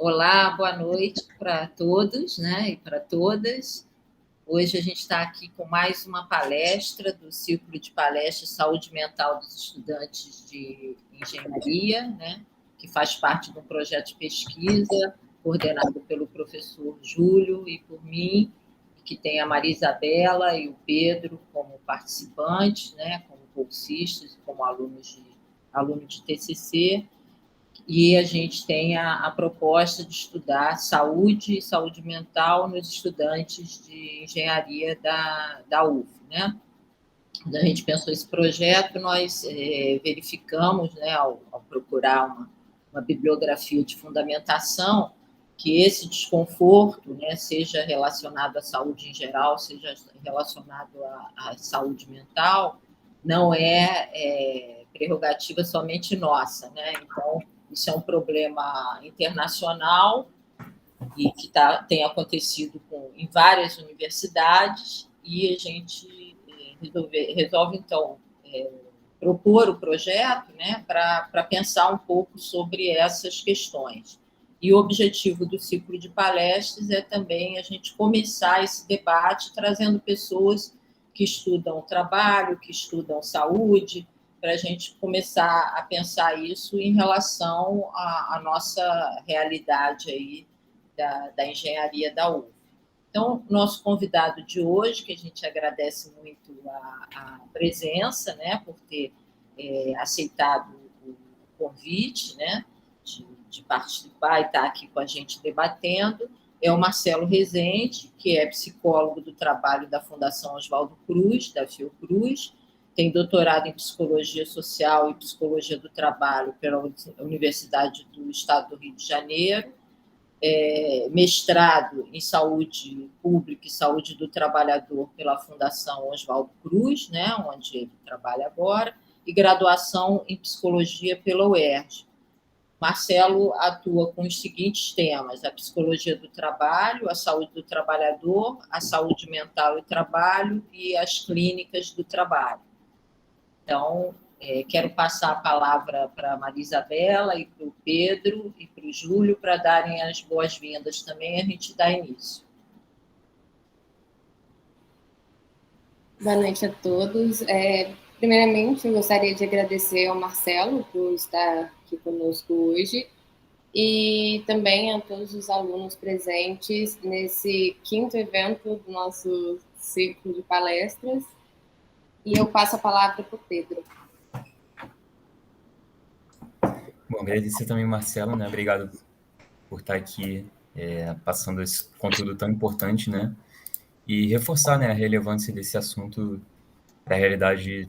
Olá, boa noite para todos, né, e para todas. Hoje a gente está aqui com mais uma palestra do Ciclo de Palestras Saúde Mental dos Estudantes de Engenharia, né, que faz parte de um projeto de pesquisa coordenado pelo professor Júlio e por mim, que tem a Maria Isabela e o Pedro como participantes, né, como bolsistas, como aluno de TCC. E a gente tem a proposta de estudar saúde e saúde mental nos estudantes de engenharia da UF, né? Quando a gente pensou esse projeto, nós verificamos, né, ao procurar uma bibliografia de fundamentação, que esse desconforto, né, seja relacionado à saúde em geral, seja relacionado à saúde mental, não é prerrogativa somente nossa, né? Então, isso é um problema internacional e que tem acontecido em várias universidades, e a gente resolve então, propor o projeto, né, para pensar um pouco sobre essas questões. E o objetivo do ciclo de palestras é também a gente começar esse debate trazendo pessoas que estudam trabalho, que estudam saúde, para a gente começar a pensar isso em relação à nossa realidade aí da engenharia da UF. Então, nosso convidado de hoje, que a gente agradece muito a presença, né, por ter aceitado o convite, né, de participar e estar aqui com a gente debatendo, é o Marcelo Rezende, que é psicólogo do trabalho da Fundação Oswaldo Cruz, da Fiocruz, tem doutorado em Psicologia Social e Psicologia do Trabalho pela Universidade do Estado do Rio de Janeiro, mestrado em Saúde Pública e Saúde do Trabalhador pela Fundação Oswaldo Cruz, né, onde ele trabalha agora, e graduação em Psicologia pela UERJ. Marcelo atua com os seguintes temas: a psicologia do trabalho, a saúde do trabalhador, a saúde mental e trabalho e as clínicas do trabalho. Então, quero passar a palavra para a Maria Isabela e para o Pedro e para o Júlio para darem as boas-vindas também, a gente dá início. Boa noite a todos. Primeiramente, eu gostaria de agradecer ao Marcelo por estar aqui conosco hoje e também a todos os alunos presentes nesse quinto evento do nosso ciclo de palestras. E eu passo a palavra para o Pedro. Bom, agradecer também, Marcelo, né? Obrigado por estar aqui passando esse conteúdo tão importante, né? E reforçar, né, a relevância desse assunto para a realidade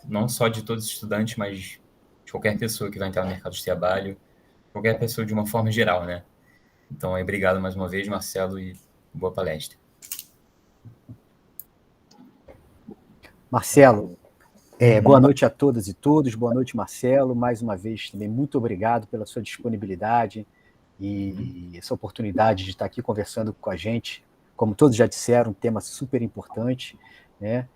não só de todos os estudantes, mas de qualquer pessoa que vai entrar no mercado de trabalho, qualquer pessoa de uma forma geral, né? Então, obrigado mais uma vez, Marcelo, e boa palestra. Marcelo, boa noite a todas e todos, boa noite, Marcelo, mais uma vez também muito obrigado pela sua disponibilidade e essa oportunidade de estar aqui conversando com a gente. Como todos já disseram, um tema super importante, né?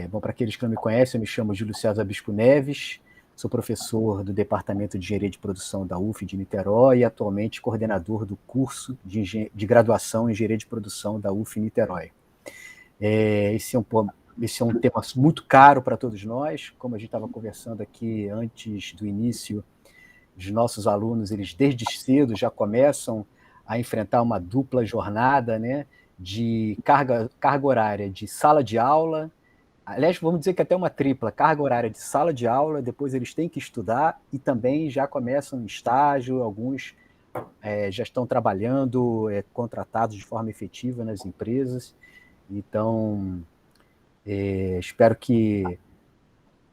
Bom, para aqueles que não me conhecem, eu me chamo Júlio César Bispo Neves, sou professor do Departamento de Engenharia de Produção da UF de Niterói e atualmente coordenador do curso de graduação em Engenharia de Produção da UF Niterói. Esse é um tema muito caro para todos nós, como a gente estava conversando aqui antes do início, os nossos alunos, eles desde cedo já começam a enfrentar uma dupla jornada, né, de carga horária de sala de aula, aliás, vamos dizer que até uma tripla carga horária de sala de aula, depois eles têm que estudar e também já começam em estágio, alguns já estão trabalhando, contratados de forma efetiva nas empresas. Então, espero que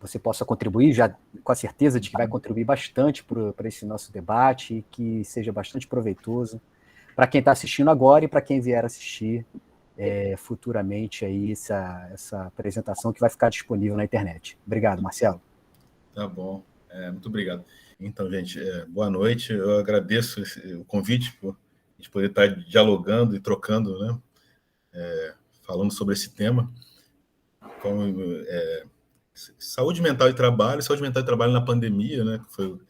você possa contribuir, já com a certeza de que vai contribuir bastante para esse nosso debate e que seja bastante proveitoso para quem está assistindo agora e para quem vier assistir futuramente aí essa apresentação que vai ficar disponível na internet. Obrigado, Marcelo. Tá bom, muito obrigado. Então, gente, boa noite. Eu agradeço o convite por a gente poder estar dialogando e trocando, né, falando sobre esse tema. Como, saúde mental e trabalho na pandemia, né, que foi o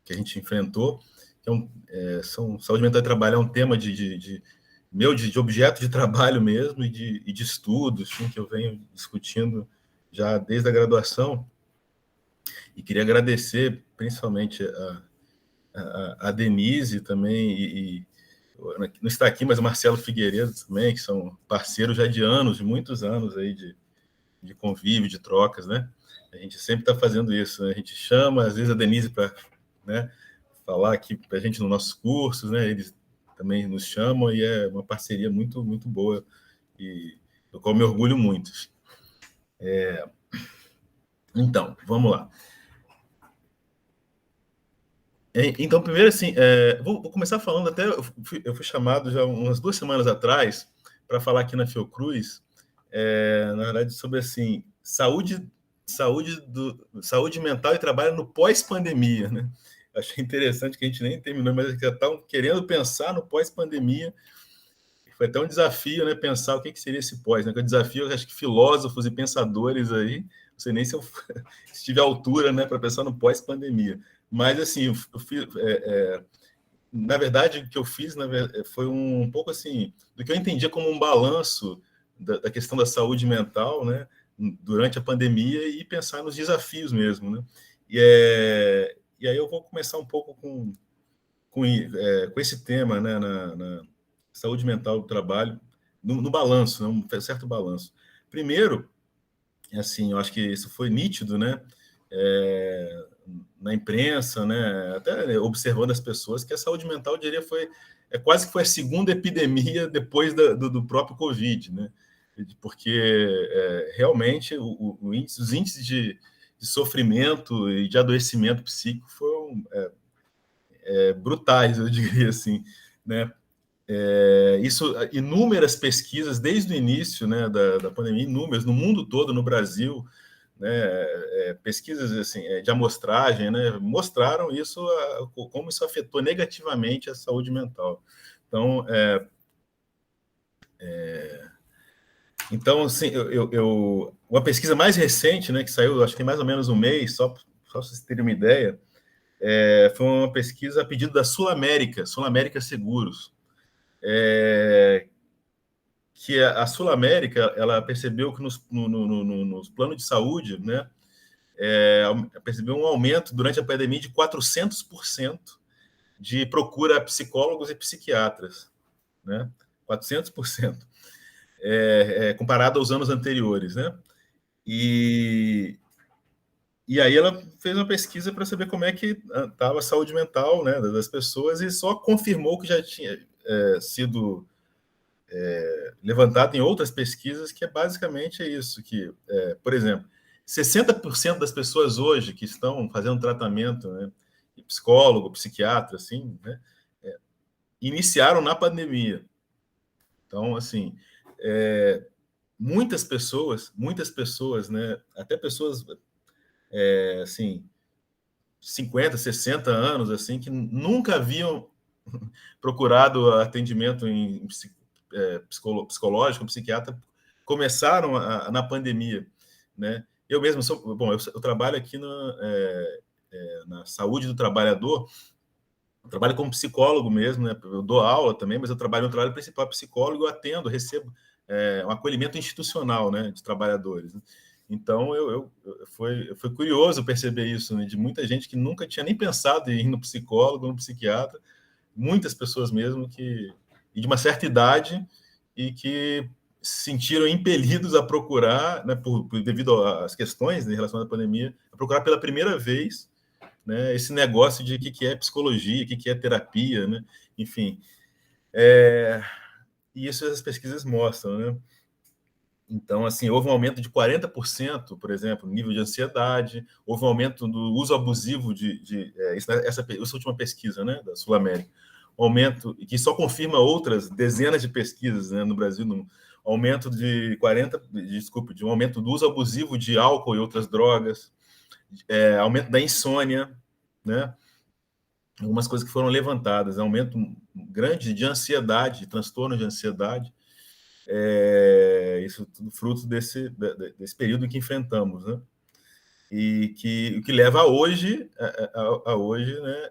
que a gente enfrentou. saúde mental e trabalho é um tema de objeto de trabalho mesmo e de estudos, assim, que eu venho discutindo já desde a graduação. E queria agradecer principalmente a Denise também, não está aqui, mas o Marcelo Figueiredo também, que são parceiros já de anos, de muitos anos aí de convívio, de trocas, né? A gente sempre está fazendo isso, né? A gente chama, às vezes, a Denise para, né, falar aqui para a gente nos nossos cursos, né? Eles também nos chamam e é uma parceria muito, muito boa e do qual me orgulho muito. Então, vamos lá. Então, primeiro, assim, vou começar falando até... Eu fui chamado já umas 2 semanas atrás para falar aqui na Fiocruz, na verdade, sobre, assim, saúde mental e trabalho no pós-pandemia, né? Achei interessante que a gente nem terminou, mas já estão querendo pensar no pós-pandemia. Foi até um desafio, né? Pensar o que seria esse pós, né? Que é um desafio, acho que filósofos e pensadores aí, não sei nem se eu estive à altura, né, para pensar no pós-pandemia. Mas, assim, eu fiz, na verdade, o que eu fiz foi um pouco assim, do que eu entendia como um balanço da questão da saúde mental, né, durante a pandemia e pensar nos desafios mesmo, né? E aí eu vou começar um pouco com esse tema, né, na saúde mental do trabalho, no balanço, né, um certo balanço. Primeiro, assim, eu acho que isso foi nítido, né, na imprensa, né, até observando as pessoas, que a saúde mental, eu diria, quase que foi a segunda epidemia depois do próprio Covid, né, porque realmente os índices de sofrimento e de adoecimento psíquico foram brutais, eu diria assim, né. Isso, inúmeras pesquisas desde o início, né, da pandemia, inúmeras, no mundo todo, no Brasil, né, pesquisas assim, de amostragem, né, mostraram isso, como isso afetou negativamente a saúde mental. Então, assim, uma pesquisa mais recente, né, que saiu, acho que tem mais ou menos um mês, só para vocês terem uma ideia, foi uma pesquisa a pedido da Sul América Seguros, que a Sul América, ela percebeu que nos planos de saúde, né, percebeu um aumento durante a pandemia de 400% de procura a psicólogos e psiquiatras, né? 400%, comparado aos anos anteriores, né? E aí ela fez uma pesquisa para saber como é que estava a saúde mental, né, das pessoas, e só confirmou que já tinha sido levantado em outras pesquisas, que basicamente isso, que, por exemplo, 60% das pessoas hoje que estão fazendo tratamento, né, psicólogo, psiquiatra, assim, né, iniciaram na pandemia. Então, assim, muitas pessoas, né, até pessoas, assim, 50, 60 anos, assim, que nunca haviam procurado atendimento em psicológico, psiquiatra, começaram na pandemia, né? Eu mesmo eu trabalho aqui na saúde do trabalhador, eu trabalho como psicólogo mesmo, né? Eu dou aula também, mas eu trabalho no trabalho principal psicólogo, eu atendo, recebo um acolhimento institucional, né, de trabalhadores, né? Então, foi curioso perceber isso, né, de muita gente que nunca tinha nem pensado em ir no psicólogo, no psiquiatra, muitas pessoas mesmo e de uma certa idade, e que se sentiram impelidos a procurar, né, devido às questões, né, em relação à pandemia, a procurar pela primeira vez, né, esse negócio de o que é psicologia, o que é terapia, né, enfim. E isso as pesquisas mostram, né? Então, assim, houve um aumento de 40%, por exemplo, no nível de ansiedade, houve um aumento do uso abusivo essa última pesquisa, né, da Sul América, aumento, que só confirma outras dezenas de pesquisas, né, no Brasil, aumento de um aumento do uso abusivo de álcool e outras drogas, aumento da insônia, né, algumas coisas que foram levantadas, aumento grande de ansiedade, de transtorno de ansiedade, isso tudo fruto desse período que enfrentamos, né? E o que leva a hoje, né,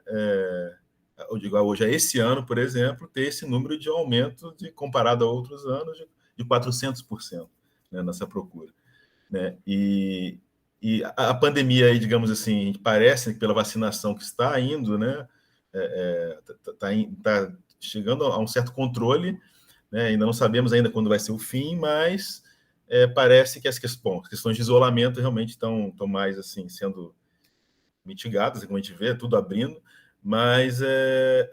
eu digo hoje, a esse ano, por exemplo, ter esse número de aumento comparado a outros anos de 400%, né, nessa procura, né? E a pandemia, aí, digamos assim, parece que pela vacinação que está indo, né, tá chegando a um certo controle, né? Ainda não sabemos ainda quando vai ser o fim, mas parece que as questões de isolamento realmente estão mais assim sendo mitigadas, como a gente vê, tudo abrindo, mas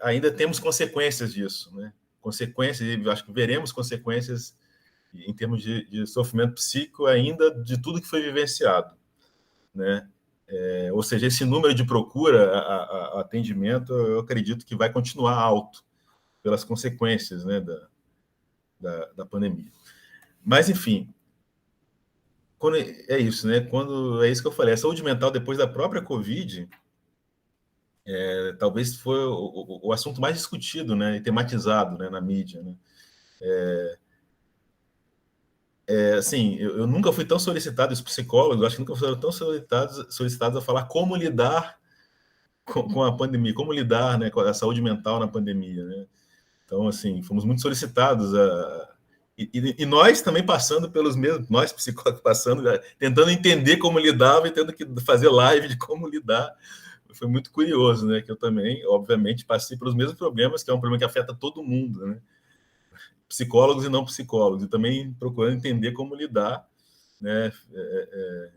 ainda temos consequências disso, né? Consequências, e acho que veremos consequências em termos de sofrimento psíquico ainda de tudo que foi vivenciado, né? Ou seja, esse número de procura a atendimento, eu acredito que vai continuar alto pelas consequências, né, da pandemia. Mas, enfim, é isso, né? Quando é isso que eu falei, a saúde mental depois da própria Covid, talvez foi o assunto mais discutido, né, e tematizado, né, na mídia, né? Assim, eu nunca fui tão solicitado, os psicólogos, acho que nunca foram tão solicitados a falar como lidar com a pandemia, como lidar, né, com a saúde mental na pandemia, né? Então, assim, fomos muito solicitados e nós também passando pelos mesmos, nós psicólogos passando, tentando entender como lidava e tendo que fazer live de como lidar. Foi muito curioso, né? Que eu também, obviamente, passei pelos mesmos problemas, que é um problema que afeta todo mundo, né? Psicólogos e não psicólogos, e também procurando entender como lidar, né?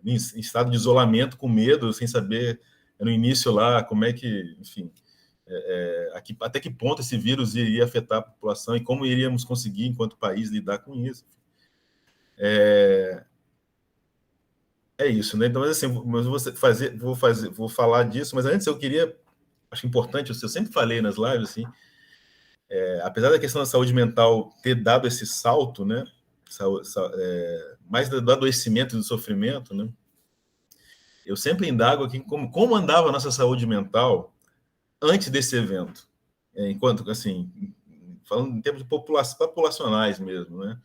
Em estado de isolamento, com medo, sem saber no início lá como é que, enfim, até que ponto esse vírus iria afetar a população e como iríamos conseguir, enquanto país, lidar com isso. É isso, né? Então, assim, mas vou falar disso, mas antes eu queria, acho importante, eu sempre falei nas lives, assim, apesar da questão da saúde mental ter dado esse salto, né? Mais do adoecimento e do sofrimento, né? Eu sempre indago aqui como andava a nossa saúde mental antes desse evento, enquanto, assim, falando em termos de populacionais mesmo, né?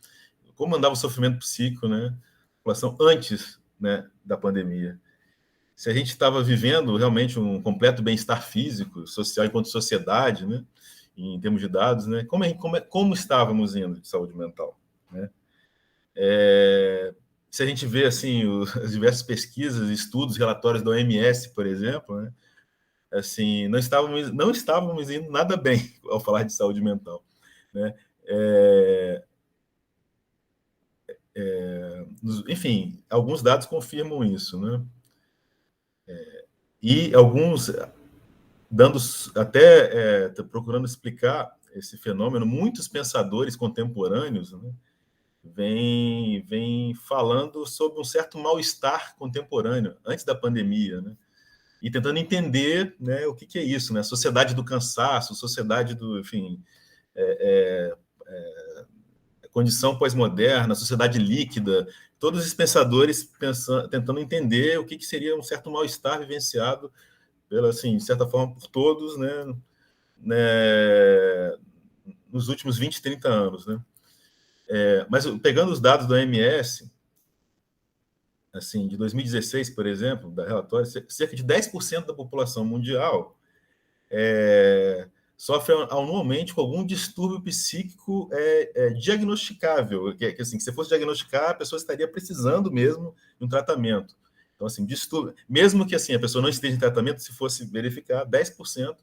Como andava o sofrimento psíquico, né? A população antes, né, da pandemia. Se a gente estava vivendo realmente um completo bem-estar físico, social, enquanto sociedade, né? Em termos de dados, né? Como estávamos indo de saúde mental, né? Se a gente vê assim as diversas pesquisas, estudos, relatórios da OMS, por exemplo, né? Assim, não estávamos indo nada bem ao falar de saúde mental, né? Enfim, alguns dados confirmam isso, né? E alguns procurando explicar esse fenômeno, muitos pensadores contemporâneos, né, vêm falando sobre um certo mal-estar contemporâneo antes da pandemia, né? E tentando entender, né, o que é isso, né? Sociedade do cansaço, sociedade do, enfim, condição pós-moderna, sociedade líquida, todos esses pensadores tentando entender o que seria um certo mal-estar vivenciado, assim, de certa forma, por todos, né, nos últimos 20, 30 anos. Né? Mas pegando os dados do OMS, assim, de 2016, por exemplo, da relatório, cerca de 10% da população mundial sofre anualmente com algum distúrbio psíquico diagnosticável, que assim, que se fosse diagnosticar, a pessoa estaria precisando mesmo de um tratamento. Então, assim, distúrbio, mesmo que assim, a pessoa não esteja em tratamento, se fosse verificar, 10%,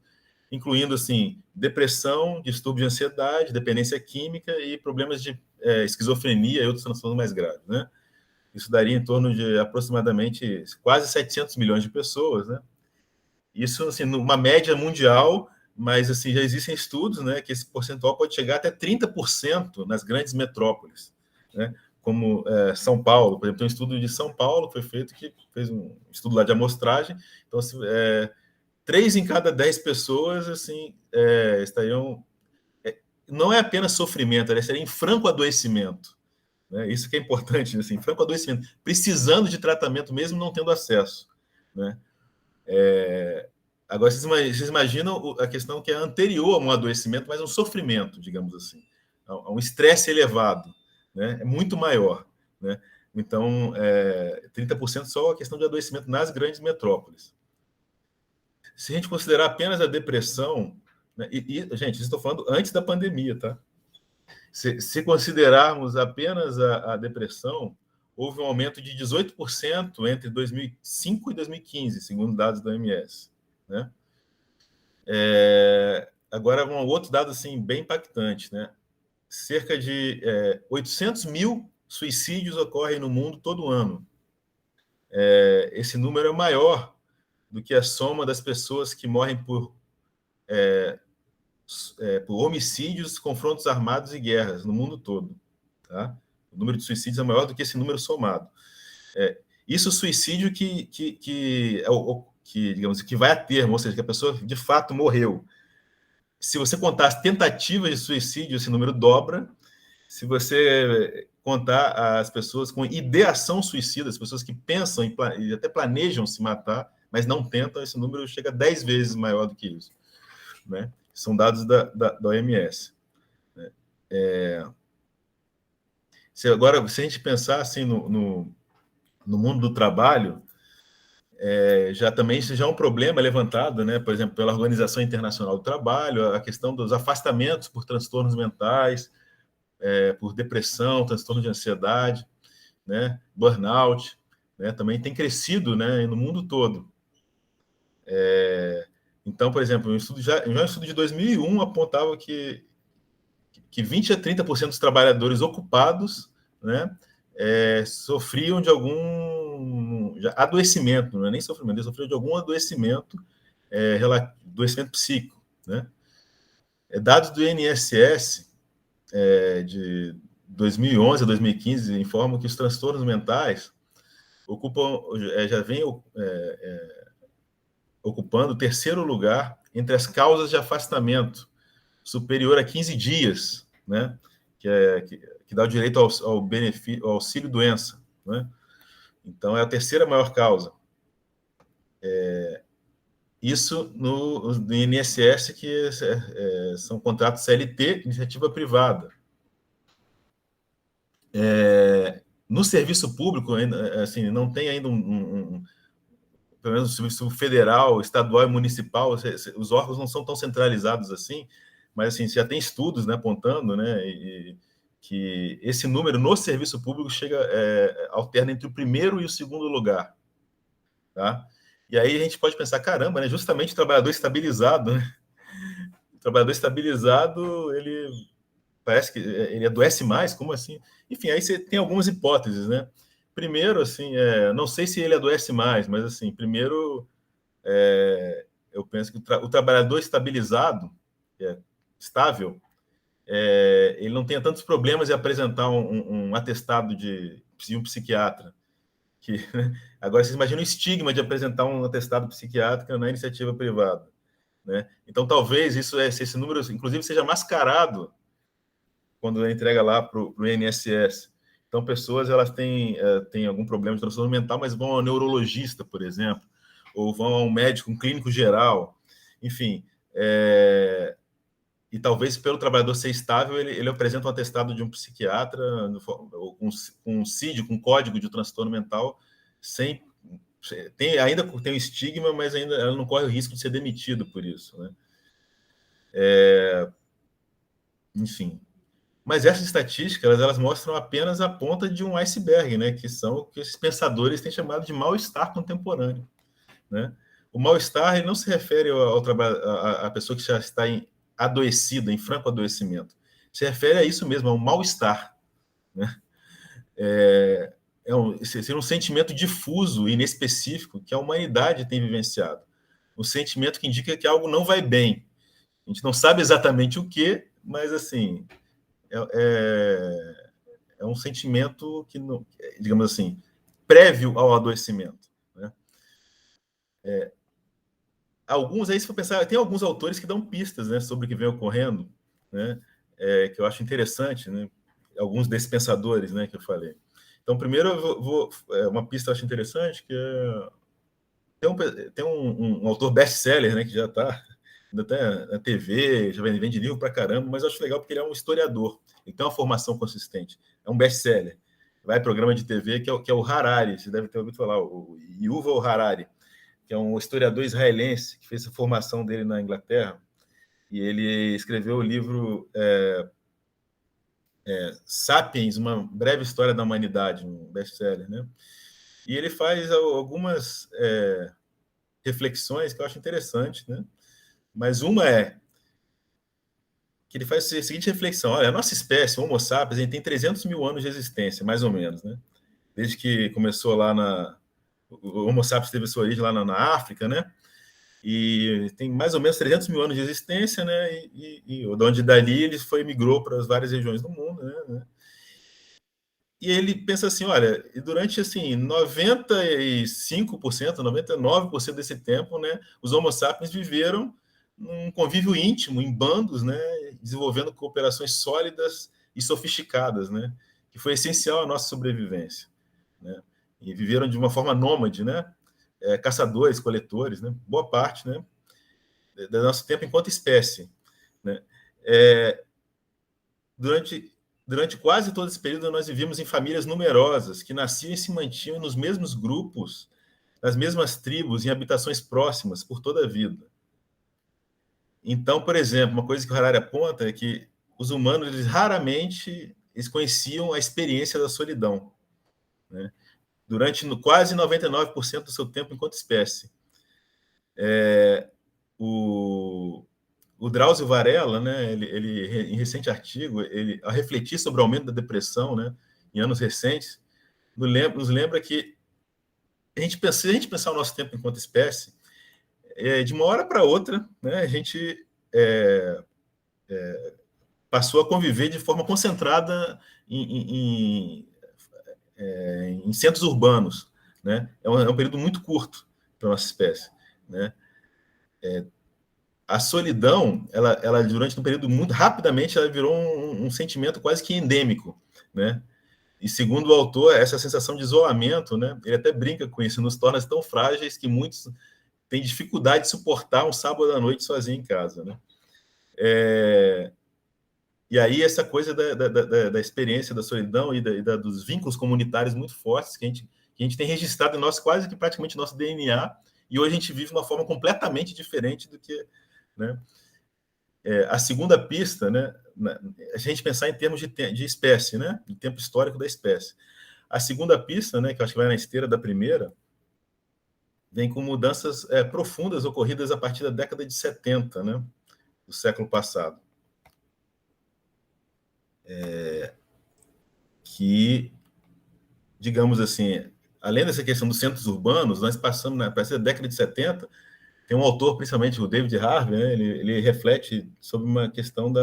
incluindo assim, depressão, distúrbio de ansiedade, dependência química e problemas de esquizofrenia e outros transtornos mais graves, né? Isso daria em torno de aproximadamente quase 700 milhões de pessoas, né? Isso, assim, numa média mundial, mas assim, já existem estudos, né, que esse percentual pode chegar até 30% nas grandes metrópoles, né, como São Paulo, por exemplo, tem um estudo de São Paulo que foi feito, que fez um estudo lá de amostragem, então, assim, 3 em cada 10 pessoas, assim, estariam... não é apenas sofrimento, elas estariam em franco adoecimento, né, isso que é importante, assim, franco adoecimento, precisando de tratamento mesmo não tendo acesso, né. Agora, vocês imaginam a questão que é anterior a um adoecimento, mas um sofrimento, digamos assim, a um estresse elevado, né? É muito maior, né? Então, 30% só a questão de adoecimento nas grandes metrópoles. Se a gente considerar apenas a depressão, Né? Gente, estou falando antes da pandemia, tá? Se considerarmos apenas a depressão, houve um aumento de 18% entre 2005 e 2015, segundo dados da OMS. Né? Agora, um outro dado assim, bem impactante. Né? Cerca de 800 mil suicídios ocorrem no mundo todo ano. Esse número é maior do que a soma das pessoas que morrem por homicídios, confrontos armados e guerras no mundo todo. Tá? O número de suicídios é maior do que esse número somado. Isso suicídio digamos, que vai a termo, ou seja, que a pessoa de fato morreu. Se você contar as tentativas de suicídio, esse número dobra. Se você contar as pessoas com ideação suicida, as pessoas que pensam e até planejam se matar, mas não tentam, esse número chega a 10 vezes maior do que isso. Né? São dados da OMS. Se a gente pensar assim no mundo do trabalho, já é um problema levantado, né? Por exemplo, pela Organização Internacional do Trabalho, a questão dos afastamentos por transtornos mentais, por depressão, transtorno de ansiedade, né? Burnout, né? Também tem crescido, né? No mundo todo. Então, por exemplo, um estudo de 2001 apontava que 20 a 30% dos trabalhadores ocupados, né, sofriam de algum adoecimento, não é nem sofrimento, eles sofriam de algum adoecimento, adoecimento psíquico. Né? Dados do INSS de 2011 a 2015 informam que os transtornos mentais já vêm ocupando o terceiro lugar entre as causas de afastamento, superior a 15 dias, né? Que dá o direito ao benefício, ao auxílio-doença. Né? Então, é a terceira maior causa. Isso no INSS, que são contratos CLT, iniciativa privada. No serviço público, assim, não tem ainda pelo menos o serviço federal, estadual e municipal, os órgãos não são tão centralizados assim, mas assim, já tem estudos, né, apontando, né, que esse número no serviço público alterna entre o primeiro e o segundo lugar. Tá? E aí a gente pode pensar, caramba, né, justamente o trabalhador estabilizado, né? O trabalhador estabilizado, ele parece que ele adoece mais, como assim? Enfim, aí você tem algumas hipóteses, né? Primeiro, assim, não sei se ele adoece mais, mas assim, primeiro, eu penso que o trabalhador estabilizado, estável, ele não tenha tantos problemas em apresentar um atestado de um psiquiatra. Agora, vocês imaginam o estigma de apresentar um atestado psiquiátrico na iniciativa privada. Né? Então, talvez esse número, inclusive, seja mascarado quando entrega lá para o INSS. Então, pessoas elas têm algum problema de transtorno mental, mas vão ao neurologista, por exemplo, ou vão a um médico, um clínico geral, enfim. E talvez, pelo trabalhador ser estável, ele apresenta um atestado de um psiquiatra, com um CID, com um código de transtorno mental, ainda tem um estigma, mas ainda ela não corre o risco de ser demitido por isso. Né? Enfim. Mas essas estatísticas, elas mostram apenas a ponta de um iceberg, né? Que são o que esses pensadores têm chamado de mal-estar contemporâneo. Né? O mal-estar ele não se refere à pessoa que já está adoecida, em franco adoecimento. Se refere a isso mesmo, a um mal-estar. Né? Seria um sentimento difuso e inespecífico que a humanidade tem vivenciado. Um sentimento que indica que algo não vai bem. A gente não sabe exatamente o que, mas, assim, é um sentimento que, digamos assim, prévio ao adoecimento. Né? Alguns, aí, se for pensar, tem alguns autores que dão pistas, né, sobre o que vem ocorrendo, né, que eu acho interessante, né, alguns desses pensadores, né, que eu falei. Então, primeiro, uma pista que eu acho interessante, que tem um autor best-seller, né, que já está até na TV, já vende livro para caramba, mas eu acho legal porque ele é um historiador, ele tem uma formação consistente, é um best-seller, vai programa de TV, que é o Harari, você deve ter ouvido falar, o Yuval Harari, que é um historiador israelense, que fez a formação dele na Inglaterra, e ele escreveu o livro Sapiens, uma breve história da humanidade, um best-seller, né? E ele faz algumas reflexões que eu acho interessantes, né? Mas uma é que ele faz a seguinte reflexão: olha, a nossa espécie, o Homo sapiens, ele tem 300 mil anos de existência, mais ou menos, né? Desde que começou lá o Homo sapiens teve sua origem lá na África, né? E tem mais ou menos 300 mil anos de existência, né? E de onde dali ele migrou para as várias regiões do mundo, né? E ele pensa assim, olha, e durante assim 95%, 99% desse tempo, né, os Homo sapiens viveram num convívio íntimo, em bandos, né, desenvolvendo cooperações sólidas e sofisticadas, né, que foi essencial à nossa sobrevivência, né, e viveram de uma forma nômade, né, caçadores, coletores, né, boa parte, né, do nosso tempo enquanto espécie, né. Durante quase todo esse período, nós vivíamos em famílias numerosas, que nasciam e se mantinham nos mesmos grupos, nas mesmas tribos, em habitações próximas, por toda a vida. Então, por exemplo, uma coisa que o Harari aponta é que os humanos, raramente conheciam a experiência da solidão, né? Durante quase 99% do seu tempo enquanto espécie. O Drauzio Varela, né, ele, em recente artigo, ao refletir sobre o aumento da depressão, né, em anos recentes, nos lembra que se a gente pensar o nosso tempo enquanto espécie, de uma hora para outra, né, a gente passou a conviver de forma concentrada em centros urbanos, né? É um período muito curto para a nossa espécie, né? A solidão, ela durante um período muito rapidamente, ela virou um sentimento quase que endêmico, né? E segundo o autor, essa sensação de isolamento, né? Ele até brinca com isso, nos torna tão frágeis que muitos têm dificuldade de suportar um sábado à noite sozinho em casa, né? E aí essa coisa da experiência da solidão e dos vínculos comunitários muito fortes que a gente tem registrado em quase que praticamente nosso DNA, e hoje a gente vive de uma forma completamente diferente do que, né? A segunda pista, né, a gente pensar em termos de espécie, né, de tempo histórico da espécie. A segunda pista, né, que eu acho que vai na esteira da primeira, vem com mudanças profundas ocorridas a partir da década de 70, né, do século passado. Que, digamos assim, além dessa questão dos centros urbanos, nós passamos, a partir da década de 70, tem um autor, principalmente o David Harvey, né, ele reflete sobre uma questão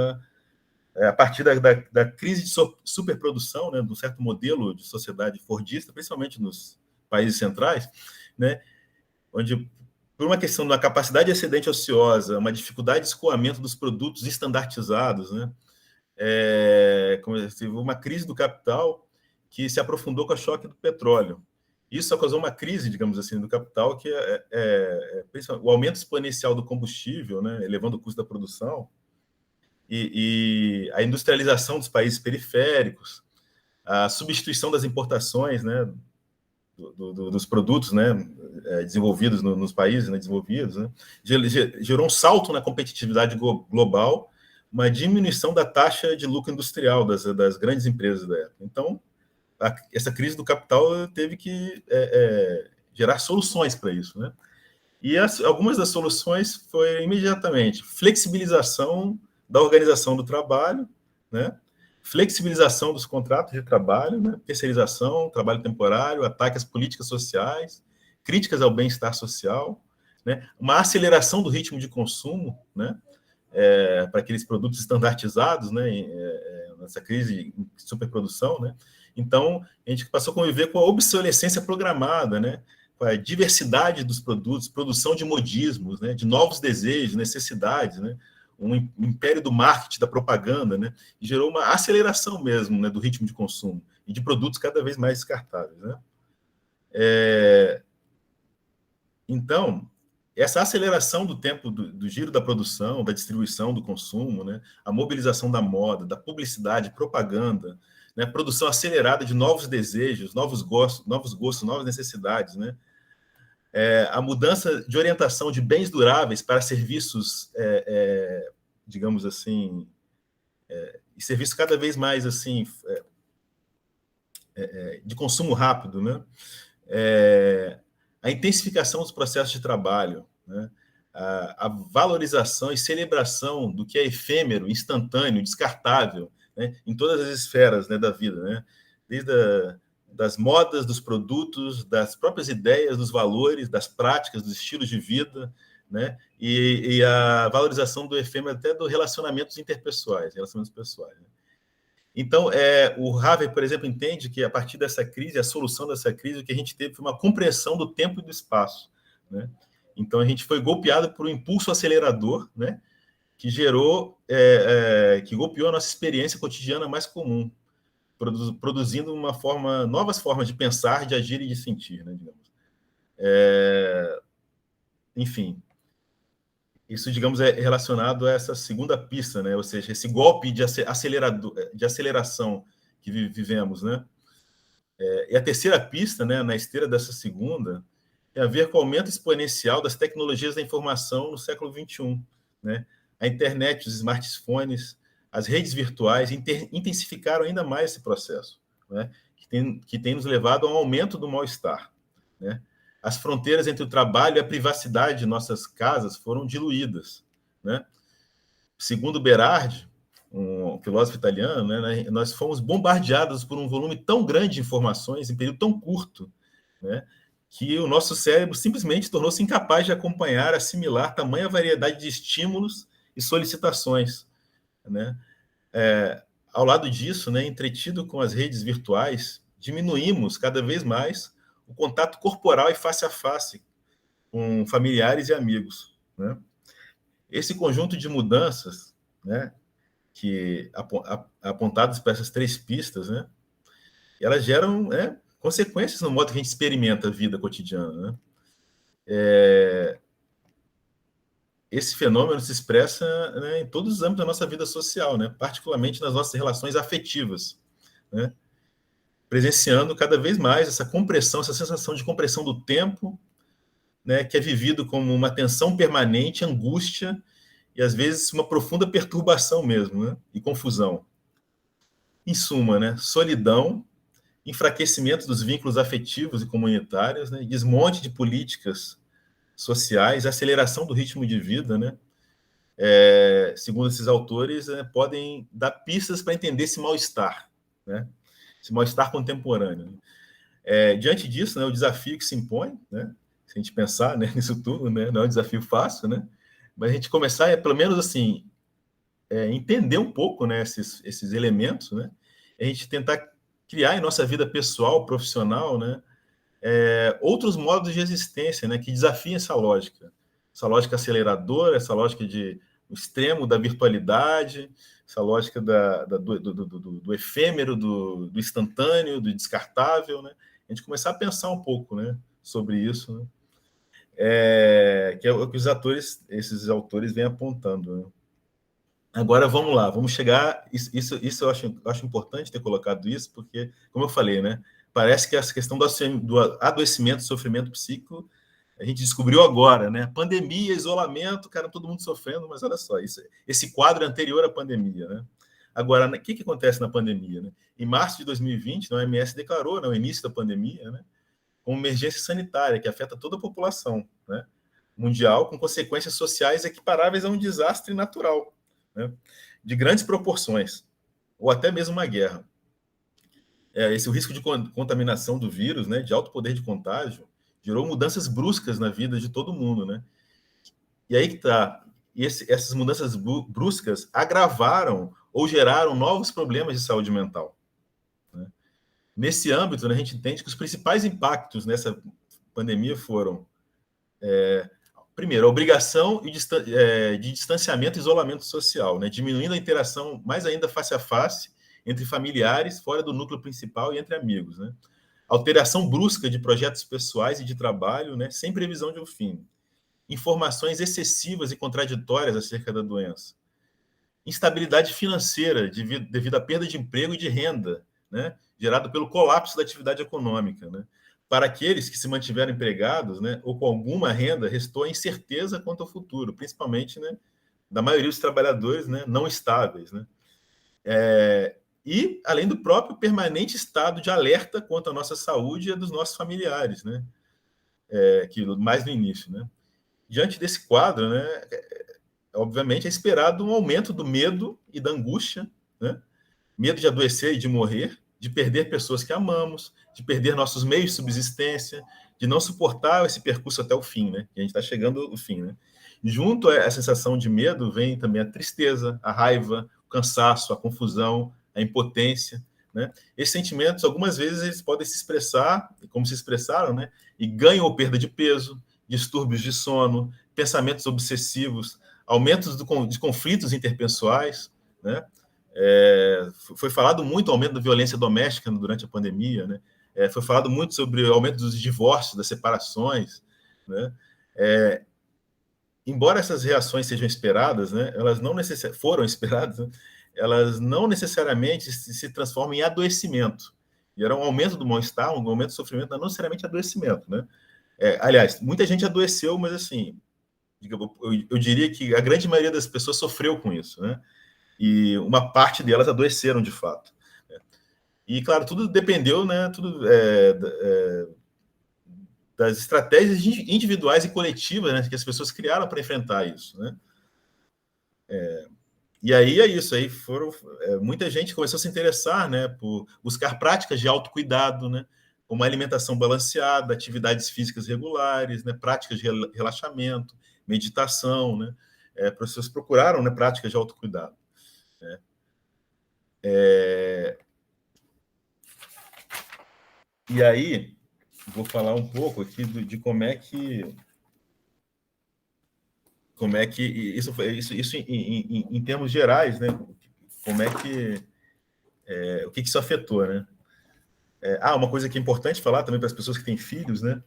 a partir da crise de superprodução, né, de um certo modelo de sociedade fordista, principalmente nos países centrais, né, onde, por uma questão da capacidade excedente ociosa, uma dificuldade de escoamento dos produtos estandartizados, né, teve uma crise do capital que se aprofundou com o choque do petróleo. Isso causou uma crise, digamos assim, do capital, que o aumento exponencial do combustível, né, elevando o custo da produção, e a industrialização dos países periféricos, a substituição das importações, né, dos produtos, né, desenvolvidos nos países, né, desenvolvidos, né, gerou um salto na competitividade global, uma diminuição da taxa de lucro industrial das grandes empresas da época. Então, essa crise do capital teve que gerar soluções para isso, né? E algumas das soluções foi imediatamente flexibilização da organização do trabalho, né? Flexibilização dos contratos de trabalho, né? Terceirização, trabalho temporário, ataque às políticas sociais, críticas ao bem-estar social, né? Uma aceleração do ritmo de consumo, né? Para aqueles produtos estandartizados, né? Nessa crise de superprodução, né? Então, a gente passou a conviver com a obsolescência programada, né? Com a diversidade dos produtos, produção de modismos, né? De novos desejos, necessidades, né? Um império do marketing, da propaganda, né? E gerou uma aceleração mesmo, né? Do ritmo de consumo e de produtos cada vez mais descartáveis, né? Então, essa aceleração do tempo do giro da produção, da distribuição, do consumo, né? A mobilização da moda, da publicidade, propaganda, né? Produção acelerada de novos desejos, novos gostos, novas necessidades, né? A mudança de orientação de bens duráveis para serviços digamos assim, e serviço cada vez mais assim de consumo rápido, né? A intensificação dos processos de trabalho, né? A valorização e celebração do que é efêmero, instantâneo, descartável, né? Em todas as esferas, né, da vida, né? Desde das modas, dos produtos, das próprias ideias, dos valores, das práticas, dos estilos de vida, né? E a valorização do efêmero até dos relacionamentos interpessoais, relacionamentos pessoais, né? Então, o Haver, por exemplo, entende que a partir dessa crise, a solução dessa crise, o que a gente teve foi uma compressão do tempo e do espaço, né? Então, a gente foi golpeado por um impulso acelerador, né? Que gerou, que golpeou a nossa experiência cotidiana mais comum, produzindo novas formas de pensar, de agir e de sentir, né, digamos. Enfim, isso, digamos, é relacionado a essa segunda pista, né? Ou seja, esse golpe de aceleração que vivemos, né? E a terceira pista, né, na esteira dessa segunda, tem a ver com o aumento exponencial das tecnologias da informação no século XXI, né? A internet, os smartphones, as redes virtuais intensificaram ainda mais esse processo, né? Que tem nos levado a um aumento do mal-estar, né? As fronteiras entre o trabalho e a privacidade de nossas casas foram diluídas, né? Segundo Berardi, um filósofo italiano, né, nós fomos bombardeados por um volume tão grande de informações em período tão curto, né, que o nosso cérebro simplesmente tornou-se incapaz de acompanhar, assimilar tamanha variedade de estímulos e solicitações, né? Ao lado disso, né, entretido com as redes virtuais, diminuímos cada vez mais o contato corporal e face a face com familiares e amigos, né? Esse conjunto de mudanças, né, que apontadas para essas três pistas, né, elas geram, né, consequências no modo que a gente experimenta a vida cotidiana, né? Esse fenômeno se expressa, né, em todos os âmbitos da nossa vida social, né, particularmente nas nossas relações afetivas, né, presenciando cada vez mais essa compressão, essa sensação de compressão do tempo, né, que é vivido como uma tensão permanente, angústia e, às vezes, uma profunda perturbação mesmo, né, e confusão. Em suma, né, solidão, enfraquecimento dos vínculos afetivos e comunitários, né, desmonte de políticas sociais, aceleração do ritmo de vida, né, segundo esses autores, podem dar pistas para entender esse mal-estar, né, esse mal-estar contemporâneo. Diante disso, né, o desafio que se impõe, né, se a gente pensar, né, nisso tudo, né, não é um desafio fácil, né, mas a gente começar, pelo menos assim, entender um pouco, né, esses elementos, né, a gente tentar criar em nossa vida pessoal, profissional, né, outros modos de existência, né, que desafiem essa lógica aceleradora, essa lógica do extremo da virtualidade, essa lógica do efêmero, do instantâneo, do descartável, né, a gente começar a pensar um pouco, né, sobre isso, né, que é o que esses autores vêm apontando, né. Agora, vamos lá, vamos chegar... Isso eu acho importante ter colocado isso, porque, como eu falei, né, parece que essa questão do adoecimento, sofrimento psíquico, a gente descobriu agora, né? Pandemia, isolamento, cara, todo mundo sofrendo, mas olha só, esse quadro é anterior à pandemia, né? Agora, o que acontece na pandemia, né? Em março de 2020, a OMS declarou, no início da pandemia, né, como emergência sanitária, que afeta toda a população, né, mundial, com consequências sociais equiparáveis a um desastre natural, né, de grandes proporções, ou até mesmo uma guerra. O risco de contaminação do vírus, né, de alto poder de contágio, gerou mudanças bruscas na vida de todo mundo, né? E aí que está. Essas mudanças bruscas agravaram ou geraram novos problemas de saúde mental, né? Nesse âmbito, né, a gente entende que os principais impactos nessa pandemia foram, primeiro, a obrigação de distanciamento e isolamento social, né, diminuindo a interação mais ainda face a face entre familiares, fora do núcleo principal e entre amigos, né? Alteração brusca de projetos pessoais e de trabalho, né, sem previsão de um fim. Informações excessivas e contraditórias acerca da doença. Instabilidade financeira devido à perda de emprego e de renda, né, gerado pelo colapso da atividade econômica, né? Para aqueles que se mantiveram empregados, né, ou com alguma renda, restou a incerteza quanto ao futuro, principalmente, né, da maioria dos trabalhadores, né, não estáveis, né? E, além do próprio permanente estado de alerta quanto à nossa saúde e a dos nossos familiares, né? Que mais no início, né? Diante desse quadro, né, obviamente é esperado um aumento do medo e da angústia, né? Medo de adoecer e de morrer, de perder pessoas que amamos, de perder nossos meios de subsistência, de não suportar esse percurso até o fim, né? Que a gente está chegando ao fim, né? E junto a sensação de medo vem também a tristeza, a raiva, o cansaço, a confusão, a impotência, né? Esses sentimentos, algumas vezes, eles podem se expressar, como se expressaram, né? E ganho ou perda de peso, distúrbios de sono, pensamentos obsessivos, aumentos de conflitos interpessoais, né? Foi falado muito o aumento da violência doméstica durante a pandemia, né? Foi falado muito sobre o aumento dos divórcios, das separações, né? Embora essas reações sejam esperadas, né, elas não foram esperadas, né, elas não necessariamente se transformam em adoecimento. E era um aumento do mal-estar, um aumento do sofrimento, não necessariamente adoecimento, né? Aliás, muita gente adoeceu, mas assim, eu diria que a grande maioria das pessoas sofreu com isso, né? E uma parte delas adoeceram de fato. Né? E, claro, tudo dependeu, né, das estratégias individuais e coletivas, né, que as pessoas criaram para enfrentar isso, né? E aí é isso, aí muita gente começou a se interessar, né, por buscar práticas de autocuidado, né, como alimentação balanceada, atividades físicas regulares, né, práticas de relaxamento, meditação, né, as pessoas procuraram, né, práticas de autocuidado. Né. E aí, vou falar um pouco aqui de como é que isso em termos gerais, né? Como é que o que isso afetou, né? Uma coisa que é importante falar também para as pessoas que têm filhos, né?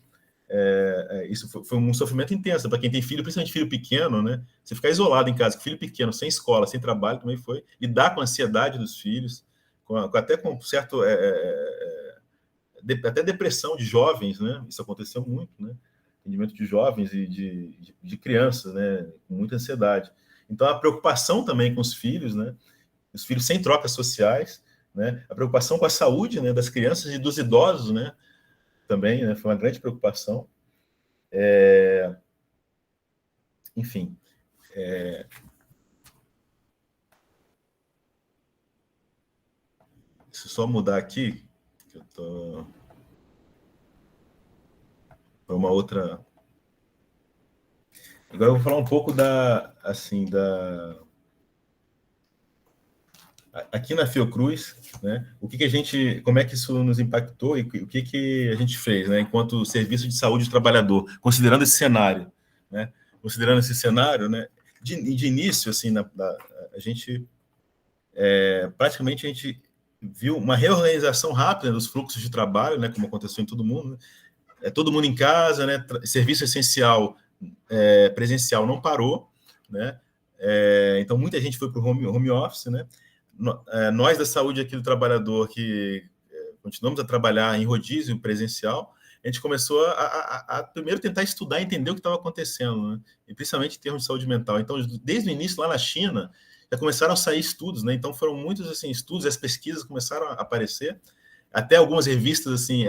Isso foi um sofrimento intenso para quem tem filho, principalmente filho pequeno, né? Você ficar isolado em casa, com filho pequeno, sem escola, sem trabalho, também foi lidar com a ansiedade dos filhos, até com certo até depressão de jovens, né? Isso aconteceu muito, né? Atendimento de jovens e de crianças, né? Com muita ansiedade. Então, a preocupação também com os filhos, né? Os filhos sem trocas sociais, né? A preocupação com a saúde, né? Das crianças e dos idosos, né? Também, né? Foi uma grande preocupação. Enfim. Deixa eu só mudar aqui, que eu tô para uma outra. Agora eu vou falar um pouco aqui na Fiocruz, né? Como é que isso nos impactou e o que a gente fez, né? Enquanto serviço de saúde do trabalhador, considerando esse cenário, né? Considerando esse cenário, né? De início, assim, a gente praticamente a gente viu uma reorganização rápida dos fluxos de trabalho, né? Como aconteceu em todo mundo, né? Todo mundo em casa, né? Serviço essencial presencial não parou, né? Então muita gente foi para o home office, né? Nós da saúde aqui do trabalhador que continuamos a trabalhar em rodízio presencial, a gente começou a primeiro tentar estudar e entender o que estava acontecendo, né? E principalmente em termos de saúde mental. Então, desde o início, lá na China, já começaram a sair estudos, né? Então, foram muitos assim, estudos, as pesquisas começaram a aparecer, até algumas revistas assim,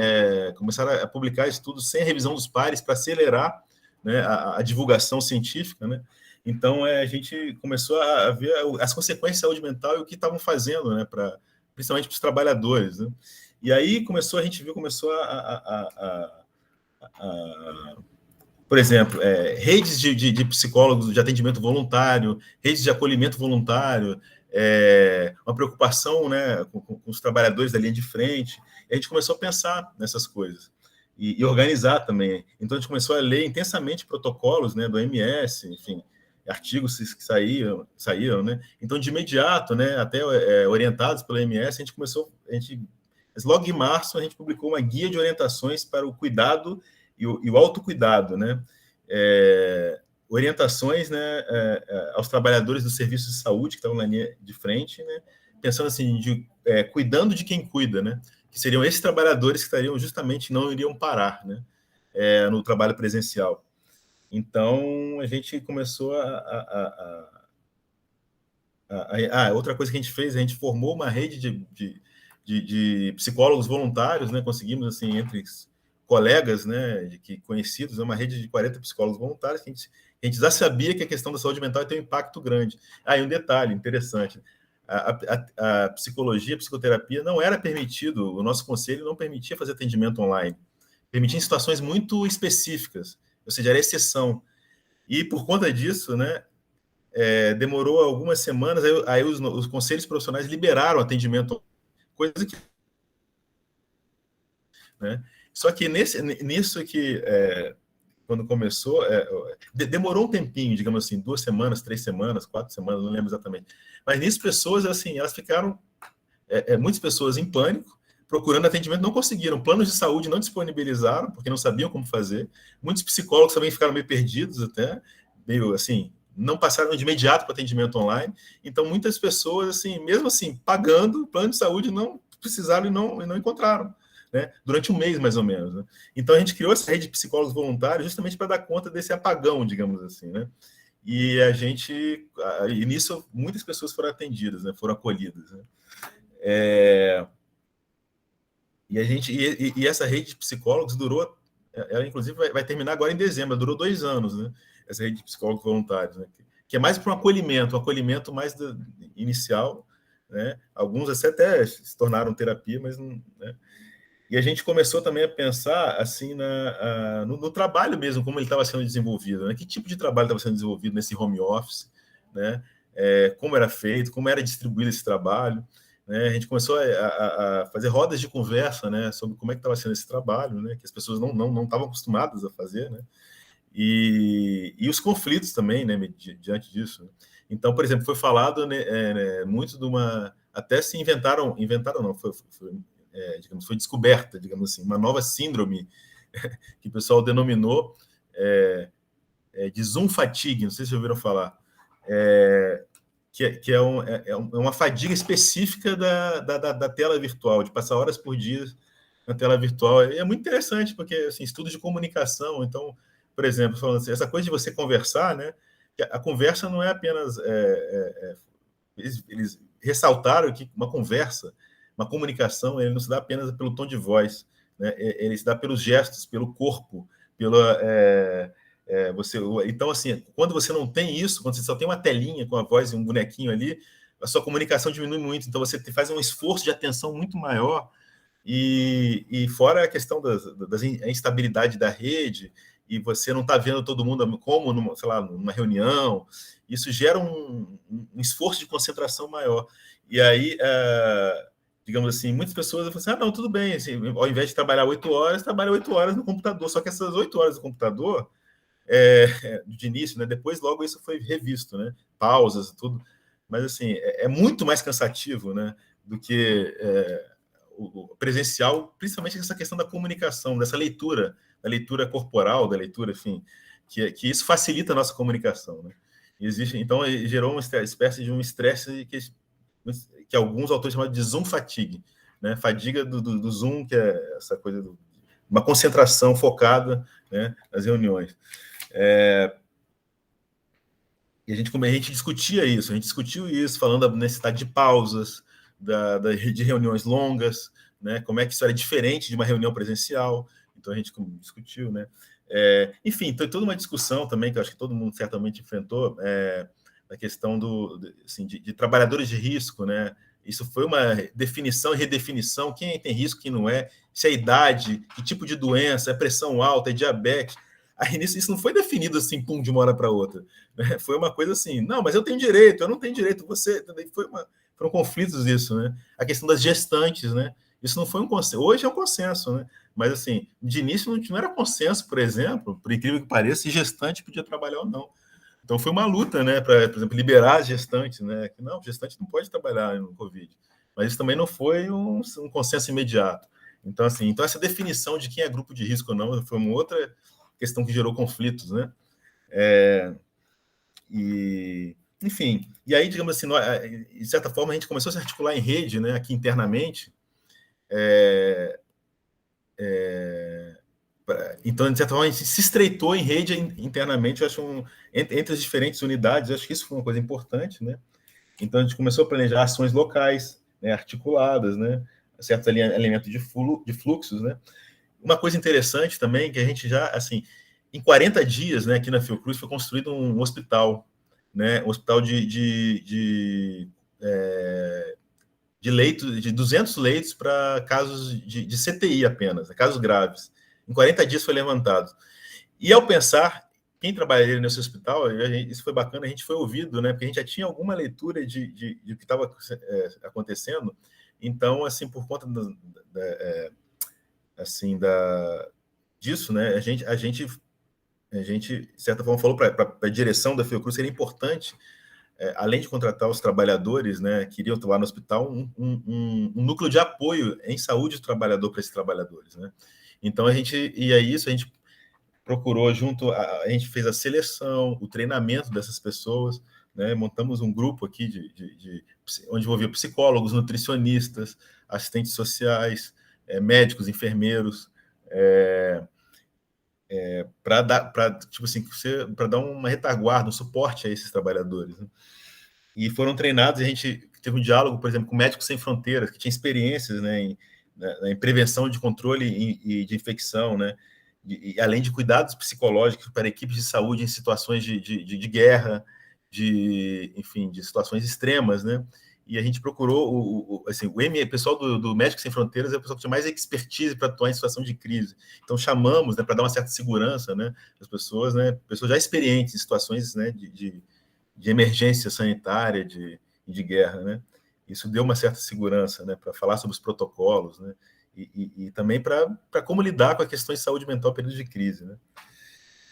começaram a publicar estudos sem revisão dos pares para acelerar, né, a divulgação científica, né? Então, a gente começou a ver as consequências de saúde mental e o que estavam fazendo, né, principalmente para os trabalhadores, né? E aí a gente viu, por exemplo, redes de psicólogos de atendimento voluntário, redes de acolhimento voluntário, uma preocupação, né, com os trabalhadores da linha de frente. E a gente começou a pensar nessas coisas e organizar também. Então, a gente começou a ler intensamente protocolos, né, do OMS, enfim, artigos que saíram, né? Então, de imediato, né, até orientados pela OMS, logo em março, a gente publicou uma guia de orientações para o cuidado e o autocuidado, né? Orientações, né, aos trabalhadores do serviço de saúde que estavam na linha de frente, né? Pensando assim, cuidando de quem cuida, né? Que seriam esses trabalhadores que estariam justamente, não iriam parar, né? No trabalho presencial. Então, a gente começou Outra coisa que a gente fez, a gente formou uma rede de psicólogos voluntários, né? Conseguimos, assim, entre colegas, né, conhecidos, uma rede de 40 psicólogos voluntários, que a gente já sabia que a questão da saúde mental tem um impacto grande. E um detalhe interessante, a psicologia, a psicoterapia não era permitido, o nosso conselho não permitia fazer atendimento online, permitia em situações muito específicas, ou seja, era exceção. E por conta disso, né, demorou algumas semanas, aí os conselhos profissionais liberaram atendimento, coisa que... né? Só que nisso que, quando começou, demorou um tempinho, digamos assim, 2 semanas, 3 semanas, 4 semanas, não lembro exatamente. Mas nisso, pessoas, assim, elas ficaram, muitas pessoas em pânico, procurando atendimento, não conseguiram. Planos de saúde não disponibilizaram, porque não sabiam como fazer. Muitos psicólogos também ficaram meio perdidos até, meio assim, não passaram de imediato para atendimento online. Então, muitas pessoas, assim, mesmo assim, pagando plano de saúde, não precisaram e não encontraram. Né, durante um mês, mais ou menos. Né? Então, a gente criou essa rede de psicólogos voluntários justamente para dar conta desse apagão, digamos assim. Né? E e nisso, muitas pessoas foram atendidas, né? Foram acolhidas. Né? E essa rede de psicólogos durou, ela inclusive vai terminar agora em dezembro, durou 2 anos, né? Essa rede de psicólogos voluntários, né? Que é mais para um acolhimento mais inicial. Né? Alguns até se tornaram terapia, mas não... Né? E a gente começou também a pensar assim no trabalho mesmo, como ele estava sendo desenvolvido, né? Que tipo de trabalho estava sendo desenvolvido nesse home office, né? Como era feito, como era distribuído esse trabalho. Né? A gente começou a fazer rodas de conversa, né? Sobre como é que estava sendo esse trabalho, né? Que as pessoas não estavam acostumadas a fazer, né? E os conflitos também, né? Diante disso. Então, por exemplo, foi falado, né, muito de uma... Até se inventaram não, foi descoberta, digamos assim, uma nova síndrome que o pessoal denominou de Zoom fatigue, não sei se vocês ouviram falar, que é uma fadiga específica da tela virtual, de passar horas por dia na tela virtual. E é muito interessante, porque, assim, estudos de comunicação, então, por exemplo, falando assim, essa coisa de você conversar, né, a conversa não é apenas... eles ressaltaram que uma conversa, uma comunicação, ele não se dá apenas pelo tom de voz, né? Ele se dá pelos gestos, pelo corpo, então, assim, quando você não tem isso, quando você só tem uma telinha com a voz e um bonequinho ali, a sua comunicação diminui muito, então você faz um esforço de atenção muito maior, e fora a questão da instabilidade da rede, e você não está vendo todo mundo como, numa reunião, isso gera um esforço de concentração maior. E aí, digamos assim, muitas pessoas falam assim, não, tudo bem, assim, ao invés de trabalhar 8 horas, trabalha 8 horas no computador, só que essas 8 horas no computador, de início, né, depois logo isso foi revisto, né, pausas e tudo, mas assim, é muito mais cansativo, né, do que o presencial, principalmente essa questão da comunicação, dessa leitura, da leitura corporal, da leitura, enfim, que isso facilita a nossa comunicação, né. Então, gerou uma espécie de um estresse que alguns autores chamam de Zoom fatigue, né? Fadiga do Zoom, que é essa coisa uma concentração focada, né, nas reuniões. E a gente discutiu isso, falando da necessidade de pausas, de reuniões longas, né? Como é que isso era diferente de uma reunião presencial. Então, a gente discutiu, né? Enfim, tem toda uma discussão também, que eu acho que todo mundo certamente enfrentou, a questão assim, de trabalhadores de risco, né? Isso foi uma definição e redefinição, quem tem risco, quem não é, se é idade, que tipo de doença, é pressão alta, é diabetes. Aí isso não foi definido assim, pum, de uma hora para outra. Né? Foi uma coisa assim, não, mas eu tenho direito, eu não tenho direito, você também foram conflitos isso, né? A questão das gestantes, né? Isso não foi um consenso, hoje é um consenso, né? Mas assim, de início não era consenso, por exemplo, por incrível que pareça, se gestante podia trabalhar ou não. Então foi uma luta, né, para, por exemplo, liberar as gestantes, né? Que não, gestante não pode trabalhar no Covid. Mas isso também não foi um consenso imediato. Então, assim, essa definição de quem é grupo de risco ou não foi uma outra questão que gerou conflitos, né? Enfim, e aí, digamos assim, de certa forma, a gente começou a se articular em rede, né, aqui internamente. Então, de certa forma, a gente se estreitou em rede internamente, eu acho, entre as diferentes unidades. Eu acho que isso foi uma coisa importante, né? Então, a gente começou a planejar ações locais, né, articuladas, né, certos elementos de fluxos, né. Uma coisa interessante também, que a gente já, assim, em 40 dias, né, aqui na Fiocruz, foi construído um hospital, né, um hospital de leitos, de 200 leitos para casos de CTI apenas, né, casos graves. Em 40 dias foi levantado. E ao pensar, quem trabalharia nesse hospital, isso foi bacana, a gente foi ouvido, né, porque a gente já tinha alguma leitura de que estava acontecendo. Então, assim, por conta disso, né, a gente, de certa forma, falou para a direção da Fiocruz que era importante, além de contratar os trabalhadores, né, que iriam atuar no hospital, um núcleo de apoio em saúde do trabalhador para esses trabalhadores, né. Então, a gente procurou a gente fez a seleção, o treinamento dessas pessoas, né, montamos um grupo aqui onde envolvia psicólogos, nutricionistas, assistentes sociais, médicos, enfermeiros, para dar uma retaguarda, um suporte a esses trabalhadores, né? E foram treinados, a gente teve um diálogo, por exemplo, com Médicos Sem Fronteiras, que tinha experiências, né, em prevenção de controle e de infecção, né, e além de cuidados psicológicos para equipes de saúde em situações de guerra, enfim, de situações extremas, né? E a gente procurou, o pessoal do Médicos Sem Fronteiras é o pessoal que tinha mais expertise para atuar em situação de crise. Então, chamamos, né, para dar uma certa segurança, né, as pessoas, né, pessoas já experientes em situações, né, de emergência sanitária, de guerra, né? Isso deu uma certa segurança, né, para falar sobre os protocolos, né, e também para como lidar com a questão de saúde mental no período de crise, né?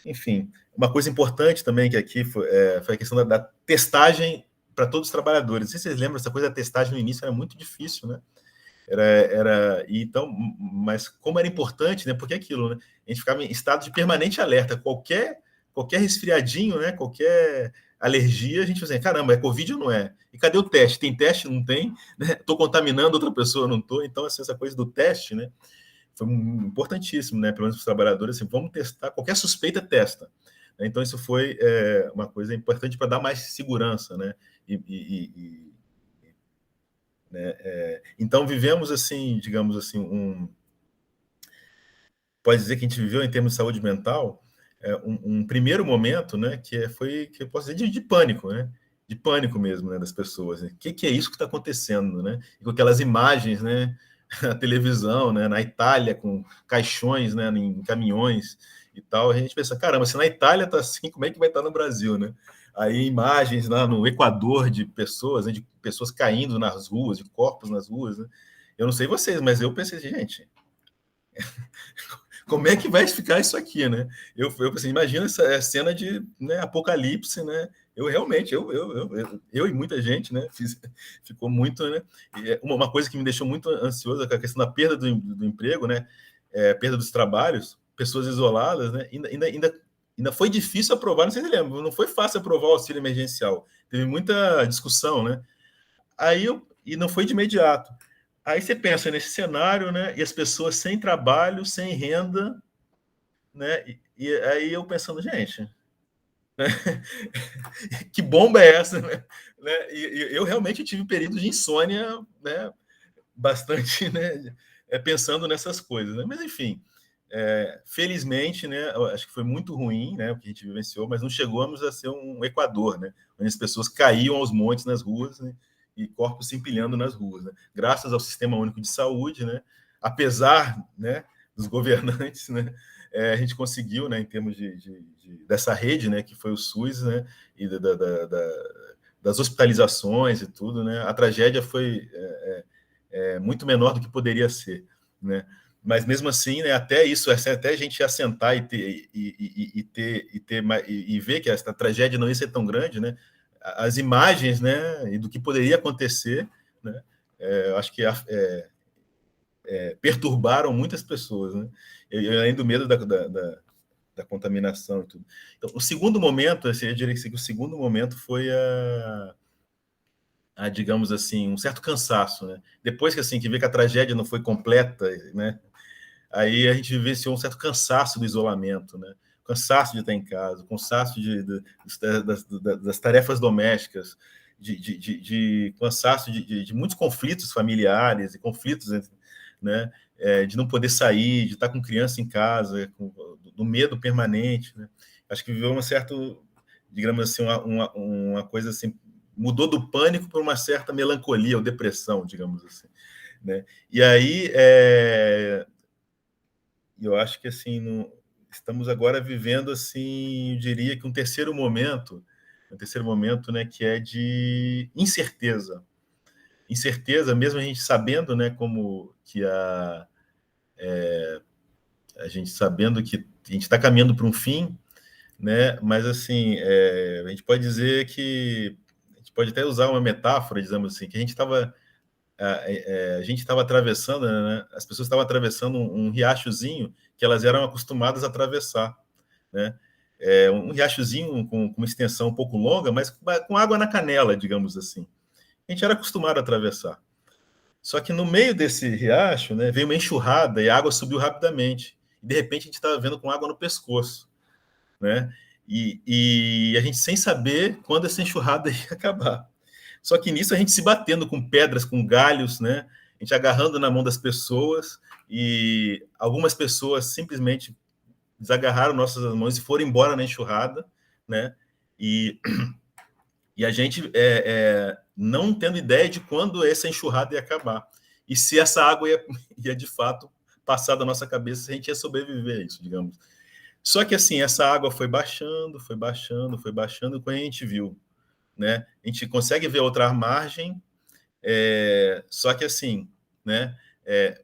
Enfim, uma coisa importante também que aqui foi a questão da testagem para todos os trabalhadores. Não sei se vocês lembram, essa coisa da testagem no início era muito difícil, né? Então, mas como era importante, né? Porque aquilo, né? A gente ficava em estado de permanente alerta. Qualquer resfriadinho, né? Qualquer alergia, a gente fazia, caramba, é Covid ou não é? E cadê o teste? Tem teste? Não tem? Estou contaminando outra pessoa, não estou? Então, assim, essa coisa do teste, né? Foi importantíssimo, né? Pelo menos para os trabalhadores, assim, vamos testar, qualquer suspeita testa. Então, isso foi uma coisa importante para dar mais segurança, né? Então, vivemos, assim, digamos assim, pode dizer que a gente viveu, em termos de saúde mental, um primeiro momento, né, que eu posso dizer de pânico, né? De pânico mesmo, né, das pessoas. Né? O que é isso que está acontecendo, né? E com aquelas imagens, né? Na televisão, né? Na Itália, com caixões, né? Em caminhões e tal, a gente pensa, caramba, se na Itália está assim, como é que vai estar no Brasil, né? Aí imagens lá no Equador de pessoas, né, de pessoas caindo nas ruas, de corpos nas ruas, né? Eu não sei vocês, mas eu pensei, gente, como é que vai ficar isso aqui, né? Eu pensei, imagina essa cena de, né, apocalipse, né? Eu realmente, eu e muita gente, né? Ficou muito, né? Uma coisa que me deixou muito ansioso é a questão da perda do emprego, né? Perda dos trabalhos, pessoas isoladas, né? Ainda foi difícil aprovar, não sei se você lembra, não foi fácil aprovar o auxílio emergencial. Teve muita discussão, né? E não foi de imediato. Aí você pensa nesse cenário, né? E as pessoas sem trabalho, sem renda, né? E aí eu pensando, gente, né? Que bomba é essa, né? E eu realmente tive períodos de insônia, né? Bastante, né? Pensando nessas coisas, né? Mas enfim, felizmente, né? Acho que foi muito ruim, né? O que a gente vivenciou, mas não chegamos a ser um Equador, né? Onde as pessoas caíam aos montes nas ruas, né? E corpos se empilhando nas ruas, né? Graças ao Sistema Único de Saúde, né? Apesar, né, dos governantes, né? A gente conseguiu, né, em termos dessa rede, né, que foi o SUS, né, e das hospitalizações e tudo, né? A tragédia foi muito menor do que poderia ser, né? Mas mesmo assim, né, até isso, até a gente assentar e ver que essa tragédia não ia ser tão grande, né? As imagens, né, e do que poderia acontecer, né, acho que perturbaram muitas pessoas, né? Além do medo da contaminação e tudo. Então, o segundo momento, assim, eu diria que o segundo momento foi digamos assim, um certo cansaço, né? Depois que vê que a tragédia não foi completa, né? Aí a gente vivenciou um certo cansaço do isolamento, né? Cansaço de estar em casa, cansaço das tarefas domésticas, de cansaço, de muitos conflitos familiares e conflitos, né, de não poder sair, de estar com criança em casa, do medo permanente, né? Acho que viveu uma certa, digamos assim, uma coisa assim, mudou do pânico para uma certa melancolia ou depressão, digamos assim, né? E aí, eu acho que assim, estamos agora vivendo assim, eu diria que um terceiro momento, né, que é de incerteza, mesmo a gente sabendo, né, como que a gente sabendo que a gente está caminhando para um fim, né, mas assim, a gente pode dizer que a gente pode até usar uma metáfora, dizemos assim, que a gente estava atravessando, né, as pessoas estavam atravessando um riachozinho que elas eram acostumadas a atravessar, né? Um riachozinho com uma extensão um pouco longa, mas com água na canela, digamos assim. A gente era acostumado a atravessar. Só que no meio desse riacho, né, veio uma enxurrada e a água subiu rapidamente. E de repente a gente estava vendo com água no pescoço, né? E a gente sem saber quando essa enxurrada ia acabar. Só que nisso a gente se batendo com pedras, com galhos, né? A gente agarrando na mão das pessoas e algumas pessoas simplesmente desagarraram nossas mãos e foram embora na enxurrada, né? E a gente não tendo ideia de quando essa enxurrada ia acabar. E se essa água ia de fato passar da nossa cabeça, se a gente ia sobreviver a isso, digamos. Só que assim, essa água foi baixando, e quando a gente viu, né? A gente consegue ver outra margem, só que assim, né?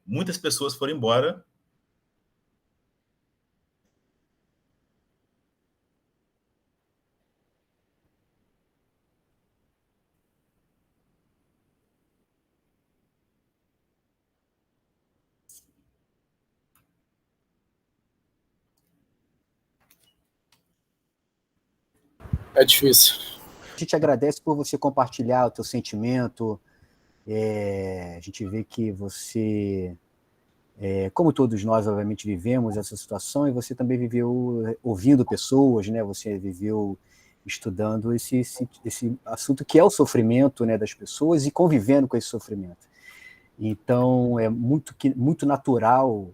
Muitas pessoas foram embora. É difícil. A gente agradece por você compartilhar o teu sentimento. A gente vê que você, como todos nós, obviamente, vivemos essa situação, e você também viveu ouvindo pessoas, né? Você viveu estudando esse assunto que é o sofrimento, né, das pessoas e convivendo com esse sofrimento. Então, é muito natural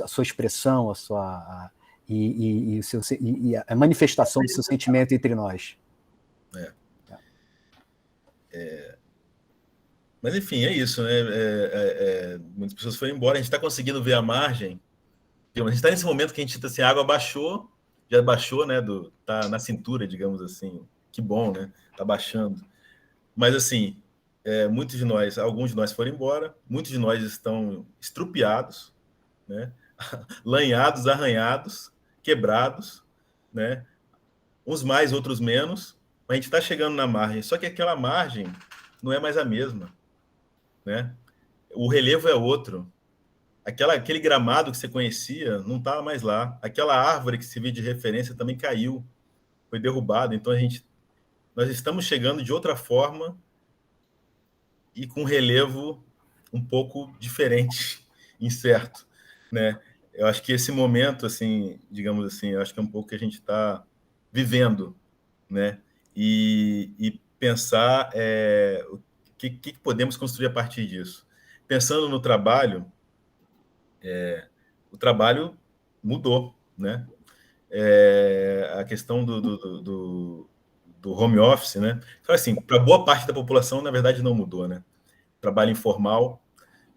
a sua expressão, e a manifestação do seu sentimento entre nós. Mas, enfim, é isso, né? Muitas pessoas foram embora, a gente está conseguindo ver a margem. A gente está nesse momento que a gente está assim, a água baixou, já baixou, né? Tá na cintura, digamos assim. Que bom, né? Tá baixando. Mas, assim, alguns de nós foram embora, muitos de nós estão estrupiados, né? Lanhados, arranhados, quebrados, né? Uns mais, outros menos, mas a gente está chegando na margem. Só que aquela margem não é mais a mesma, né? O relevo é outro. Aquele gramado que você conhecia não está mais lá. Aquela árvore que se via de referência também caiu, foi derrubada. Então nós estamos chegando de outra forma e com relevo um pouco diferente, incerto, né? Eu acho que esse momento, assim, digamos assim, eu acho que é um pouco que a gente está vivendo, né? E pensar o que podemos construir a partir disso. Pensando no trabalho, o trabalho mudou, né? A questão do home office, né? Então, assim, para boa parte da população, na verdade, não mudou, né? Trabalho informal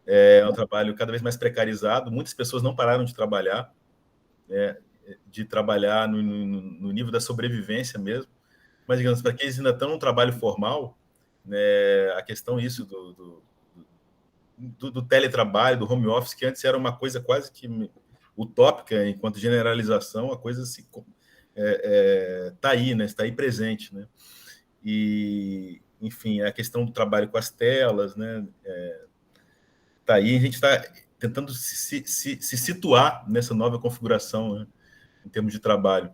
é um trabalho cada vez mais precarizado. Muitas pessoas não pararam de trabalhar, no nível da sobrevivência mesmo. Mas, digamos, para quem ainda estão no trabalho formal, né, a questão isso do teletrabalho, do home office, que antes era uma coisa quase que utópica, enquanto generalização, a coisa está aí, né? Está aí presente, né? E, enfim, a questão do trabalho com as telas, né? Está aí, a gente está tentando se situar nessa nova configuração, né, em termos de trabalho.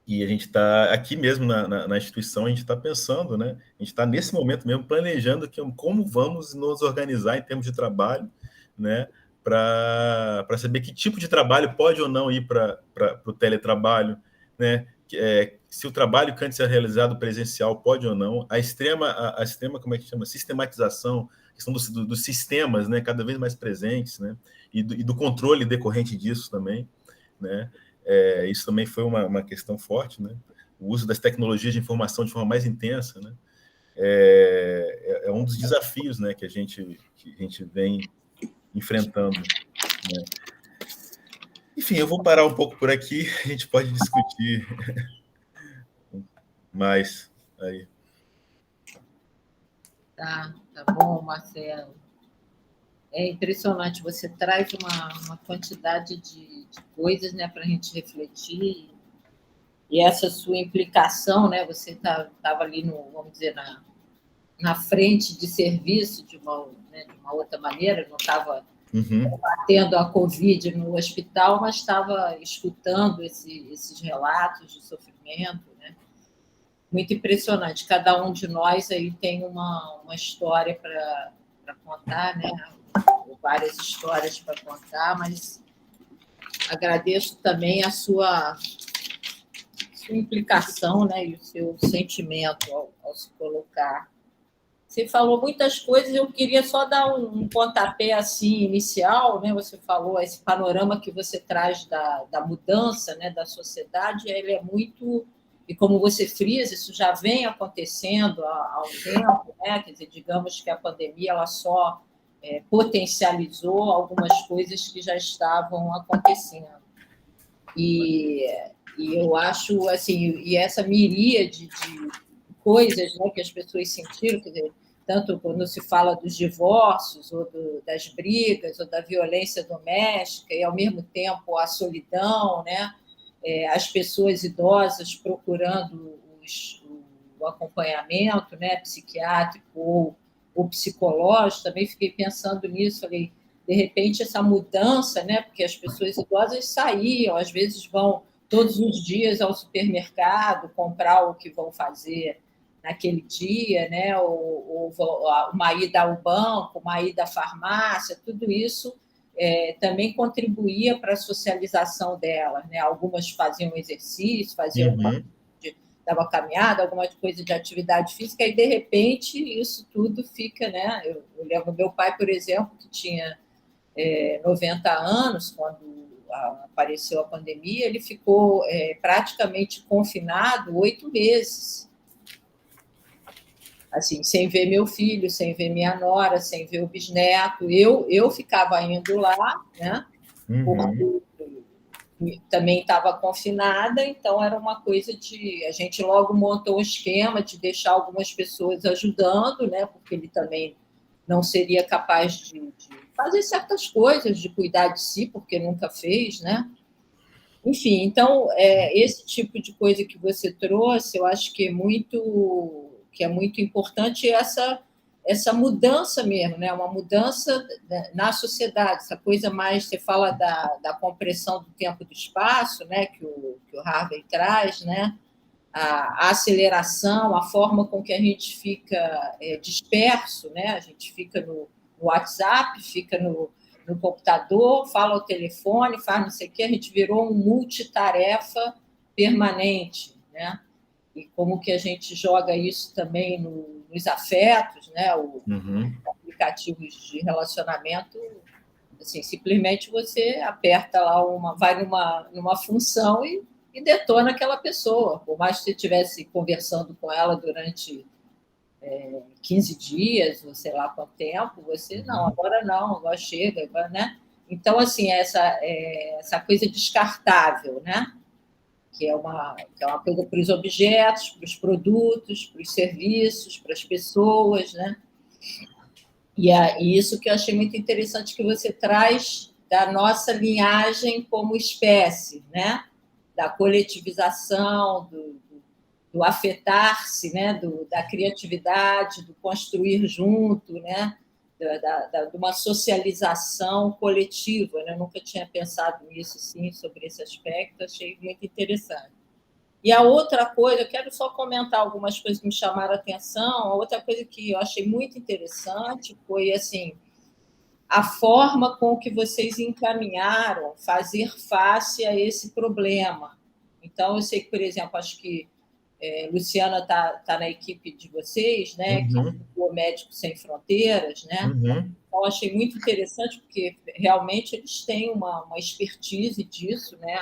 E a gente está aqui mesmo na instituição, a gente está pensando, né? A gente está nesse momento mesmo planejando como vamos nos organizar em termos de trabalho, né? Para saber que tipo de trabalho pode ou não ir para o teletrabalho, né? se o trabalho que antes era realizado presencial pode ou não, a extrema, como é que chama? Sistematização, questão dos sistemas, né, cada vez mais presentes, né, e do controle decorrente disso também, né, isso também foi uma questão forte, né, o uso das tecnologias de informação de forma mais intensa, né, é um dos desafios, né, que a gente vem enfrentando, né. Enfim, eu vou parar um pouco por aqui, a gente pode discutir mais aí. Tá bom, Marcelo. É impressionante, você traz uma quantidade de coisas, né, para a gente refletir, e essa sua implicação, né, você estava ali, vamos dizer, na frente de serviço de uma outra maneira, não estava tendo a Covid no hospital, mas estava escutando esses relatos de sofrimento, né? Muito impressionante. Cada um de nós aí tem uma história para contar, né? Várias histórias para contar, mas agradeço também a sua implicação, né? E o seu sentimento ao se colocar. Você falou muitas coisas, eu queria só dar um pontapé assim, inicial, né? Você falou esse panorama que você traz da mudança, né, da sociedade, ele é muito... E como você frisa, isso já vem acontecendo há um tempo, né? Quer dizer, digamos que a pandemia ela só potencializou algumas coisas que já estavam acontecendo. E eu acho, assim, e essa miríade de coisas, né, que as pessoas sentiram, quer dizer, tanto quando se fala dos divórcios, ou das brigas, ou da violência doméstica, e, ao mesmo tempo, a solidão, né? As pessoas idosas procurando o acompanhamento, né, psiquiátrico ou psicológico, também fiquei pensando nisso, falei, de repente, essa mudança, né, porque as pessoas idosas saíam, às vezes vão todos os dias ao supermercado comprar o que vão fazer naquele dia, né, ou uma ida ao banco, uma ida à farmácia, tudo isso também contribuía para a socialização delas, né? Algumas faziam exercício, dava caminhada, alguma coisa de atividade física, e de repente isso tudo fica, né? Eu lembro meu pai, por exemplo, que tinha 90 anos quando apareceu a pandemia, ele ficou praticamente confinado 8 meses. Assim, sem ver meu filho, sem ver minha nora, sem ver o bisneto. Eu ficava indo lá, né? Porque também estava confinada, então era uma coisa de... A gente logo montou um esquema de deixar algumas pessoas ajudando, né? Porque ele também não seria capaz de fazer certas coisas, de cuidar de si, porque nunca fez, né? Enfim, então, esse tipo de coisa que você trouxe, eu acho que é muito importante essa mudança mesmo, né? Uma mudança na sociedade, essa coisa mais... Você fala da compressão do tempo e do espaço, né? que o Harvey traz, né? A aceleração, a forma com que a gente fica disperso, né? A gente fica no WhatsApp, fica no computador, fala ao telefone, faz não sei o quê, a gente virou um multitarefa permanente, né? E como que a gente joga isso também nos afetos, né? Os aplicativos de relacionamento, assim, simplesmente você aperta lá, vai numa função e detona aquela pessoa. Por mais que você estivesse conversando com ela durante 15 dias, ou sei lá quanto tempo, você, não, agora chega, né? Então, assim, essa coisa descartável, né? Que é uma coisa para os objetos, para os produtos, para os serviços, para as pessoas, né? E isso que eu achei muito interessante que você traz da nossa linhagem como espécie, né? Da coletivização, do afetar-se, né? Da criatividade, do construir junto, né? De uma socialização coletiva, né? Eu nunca tinha pensado nisso, assim, sobre esse aspecto, achei muito interessante. E a outra coisa, eu quero só comentar algumas coisas que me chamaram a atenção, a outra coisa que eu achei muito interessante foi, assim, a forma com que vocês encaminharam fazer face a esse problema. Então, eu sei que, por exemplo, acho que Luciana está na equipe de vocês, né? Que é o Médicos Sem Fronteiras, né? Então, achei muito interessante, porque realmente eles têm uma expertise disso, né?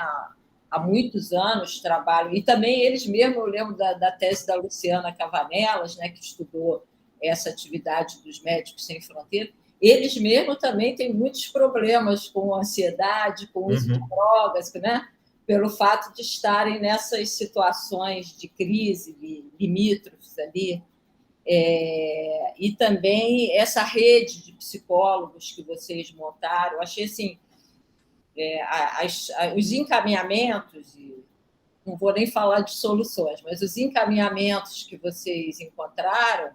Há muitos anos trabalham. E também eles mesmos, eu lembro da tese da Luciana Cavanelas, né? Que estudou essa atividade dos Médicos Sem Fronteiras. Eles mesmos também têm muitos problemas com ansiedade, com o uso de drogas, né? Pelo fato de estarem nessas situações de crise, limítrofes ali. E também essa rede de psicólogos que vocês montaram, eu achei assim, os encaminhamentos, não vou nem falar de soluções, mas os encaminhamentos que vocês encontraram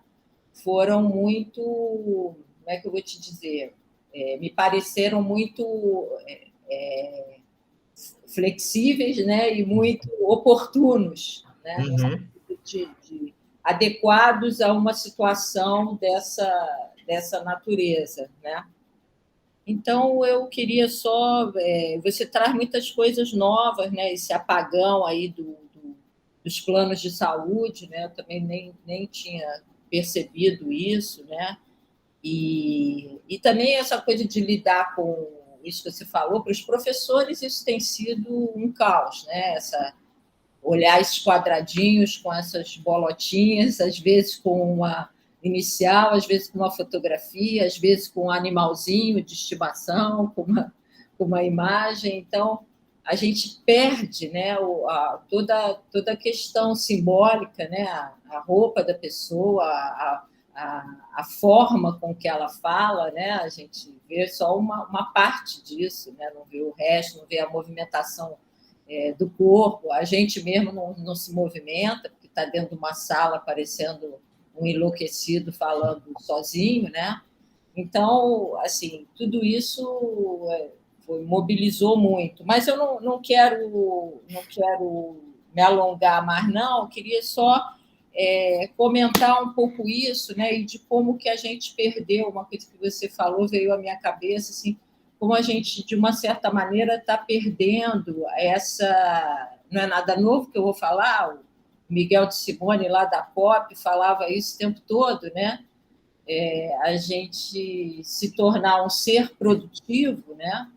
foram muito, como é que eu vou te dizer, me pareceram muito flexíveis, né, e muito oportunos, né, adequados a uma situação dessa natureza, né? Então, eu queria só... você traz muitas coisas novas, né? Esse apagão aí dos planos de saúde, né? Eu também nem tinha percebido isso, né? E também essa coisa de lidar com isso que você falou, para os professores isso tem sido um caos, né? Olhar esses quadradinhos com essas bolotinhas, às vezes com uma inicial, às vezes com uma fotografia, às vezes com um animalzinho de estimação, com uma imagem. Então, a gente perde, né, toda a questão simbólica, né, a roupa da pessoa, a forma com que ela fala, né, a gente vê só uma parte disso, né, não vê o resto, não vê a movimentação do corpo, a gente mesmo não se movimenta, porque está dentro de uma sala parecendo um enlouquecido falando sozinho, né? Então, assim, tudo isso mobilizou muito. Mas eu não quero me alongar mais, não. Eu queria só comentar um pouco isso, né? E de como que a gente perdeu, uma coisa que você falou veio à minha cabeça, assim, como a gente, de uma certa maneira, está perdendo essa... Não é nada novo que eu vou falar, o Miguel de Simone, lá da POP, falava isso o tempo todo, né? A gente se tornar um ser produtivo, né?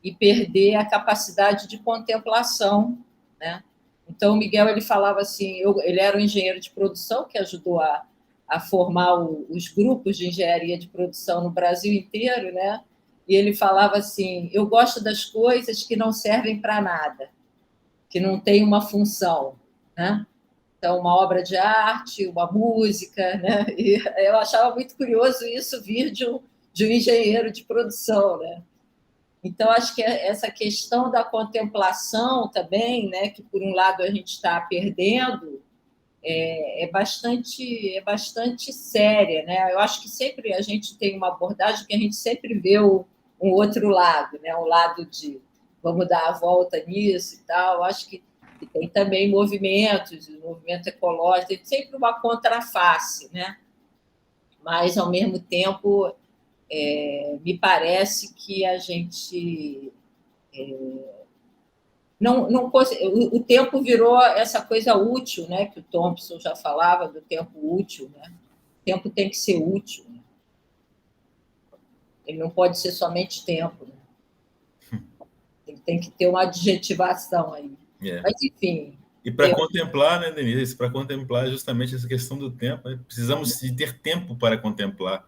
E perder a capacidade de contemplação, né? Então, o Miguel ele falava assim, ele era um engenheiro de produção que ajudou a formar os grupos de engenharia de produção no Brasil inteiro, né? E ele falava assim, eu gosto das coisas que não servem para nada, que não têm uma função, né? Então, uma obra de arte, uma música, né? E eu achava muito curioso isso vir de um engenheiro de produção, né? Então, acho que essa questão da contemplação também, né, que por um lado a gente está perdendo, é bastante séria, né? Eu acho que sempre a gente tem uma abordagem que a gente sempre vê um outro lado, né? Um lado de vamos dar a volta nisso e tal. Eu acho que tem também movimentos, o movimento ecológico, tem sempre uma contraface, né? Mas, ao mesmo tempo, me parece que a gente o tempo virou essa coisa útil, né? Que o Thompson já falava do tempo útil, né? O tempo tem que ser útil, né? Ele não pode ser somente tempo, né? Ele tem que ter uma adjetivação aí. Mas, enfim... E para contemplar, né, Denise? Para contemplar justamente essa questão do tempo, né? Precisamos de ter tempo para contemplar.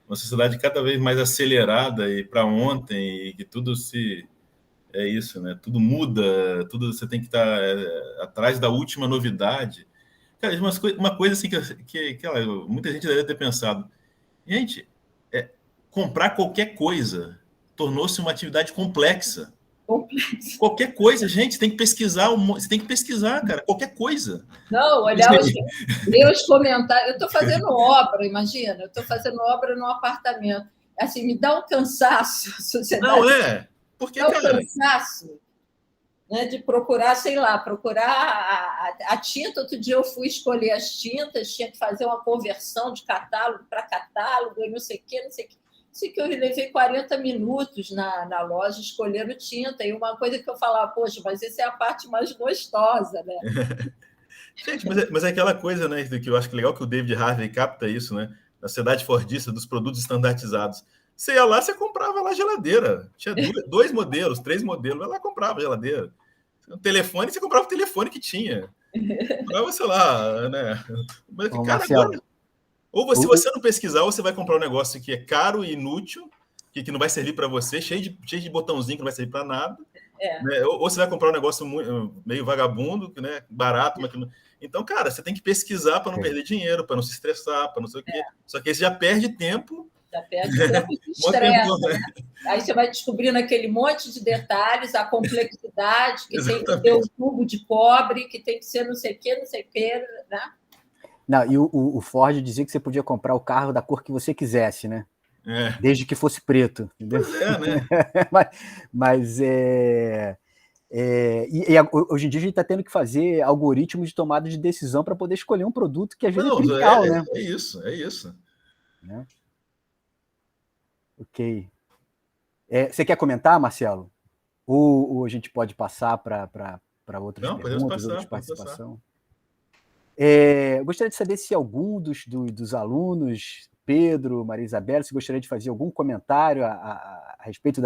Uma sociedade cada vez mais acelerada e para ontem, e que tudo é isso, né? Tudo muda, tudo você tem que estar atrás da última novidade. Cara, uma coisa assim que muita gente deve ter pensado. Gente, comprar qualquer coisa tornou-se uma atividade complexa. Qualquer coisa, gente, tem que pesquisar, você tem que pesquisar, cara, qualquer coisa. Não, olhar os comentários. Eu estou fazendo obra, imagina, eu estou fazendo obra num apartamento. Assim, me dá um cansaço, a sociedade. Não é? Porque, dá um cansaço, né, de procurar, sei lá, a tinta. Outro dia eu fui escolher as tintas, tinha que fazer uma conversão de catálogo para catálogo, e não sei o quê, não sei o quê. Sei que eu levei 40 minutos na loja escolhendo tinta, e uma coisa que eu falava, poxa, mas essa é a parte mais gostosa, né? Gente, mas é aquela coisa, né, que eu acho legal que o David Harvey capta isso, né? Na sociedade fordista dos produtos estandartizados. Você ia lá, você comprava lá geladeira. Tinha 2 modelos, 3 modelos, ela comprava geladeira. Um telefone, você comprava o telefone que tinha. Comprava, sei lá, né? Mas, Ô, cara, Marcelo, agora... Ou se você não pesquisar, ou você vai comprar um negócio que é caro e inútil, que não vai servir para você, cheio de botãozinho que não vai servir para nada. Né? Ou você vai comprar um negócio meio vagabundo, né? Barato, mas que não... Então, cara, você tem que pesquisar para não perder dinheiro, para não se estressar, para não sei o quê. Só que aí você já perde tempo. Já perde tempo de estresse, né? Aí você vai descobrindo aquele monte de detalhes, a complexidade, que tem que ter o tubo de cobre, que tem que ser não sei o quê, né? Não, e o Ford dizia que você podia comprar o carro da cor que você quisesse, né? Desde que fosse preto. Entendeu? Pois é, né? mas hoje em dia a gente está tendo que fazer algoritmos de tomada de decisão para poder escolher um produto que às vezes é trivial, né? É isso. Né? Ok. Você quer comentar, Marcelo? Ou a gente pode passar para outras perguntas, outras participações? Eu gostaria de saber se algum dos alunos, Pedro, Maria Isabela, se gostaria de fazer algum comentário a respeito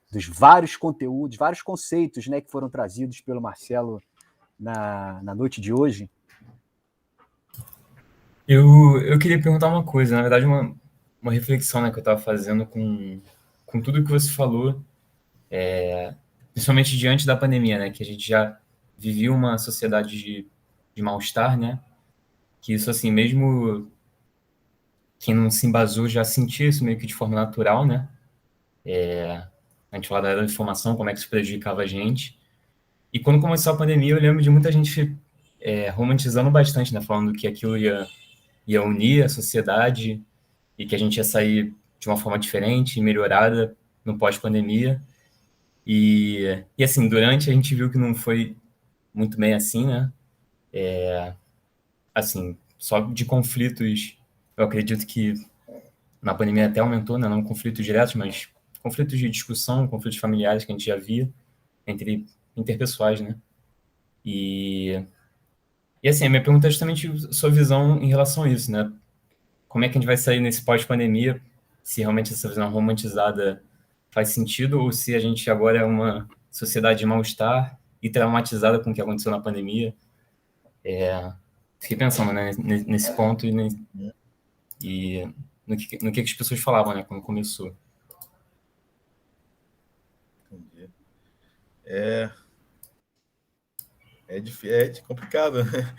dos vários conteúdos, vários conceitos, né, que foram trazidos pelo Marcelo na noite de hoje. Eu queria perguntar uma coisa, na verdade, uma reflexão, né, que eu estava fazendo com tudo que você falou, principalmente diante da pandemia, né, que a gente já vivia uma sociedade de mal-estar, né, que isso, assim, mesmo quem não se embasou já sentia isso meio que de forma natural, né, a gente fala da era da informação, como é que isso prejudicava a gente, e quando começou a pandemia, eu lembro de muita gente romantizando bastante, né, falando que aquilo ia unir a sociedade e que a gente ia sair de uma forma diferente e melhorada no pós-pandemia. E assim, durante a gente viu que não foi muito bem assim, né? Assim, só de conflitos, eu acredito que na pandemia até aumentou, né? Não conflitos diretos, mas conflitos de discussão, conflitos familiares que a gente já via entre interpessoais, né? E assim, a minha pergunta é justamente sua visão em relação a isso, né? Como é que a gente vai sair nesse pós-pandemia, se realmente essa visão romantizada faz sentido, ou se a gente agora é uma sociedade de mal-estar e traumatizada com o que aconteceu na pandemia. Fiquei pensando, né, nesse ponto e no que as pessoas falavam, né, quando começou. Entendi. É complicado, né?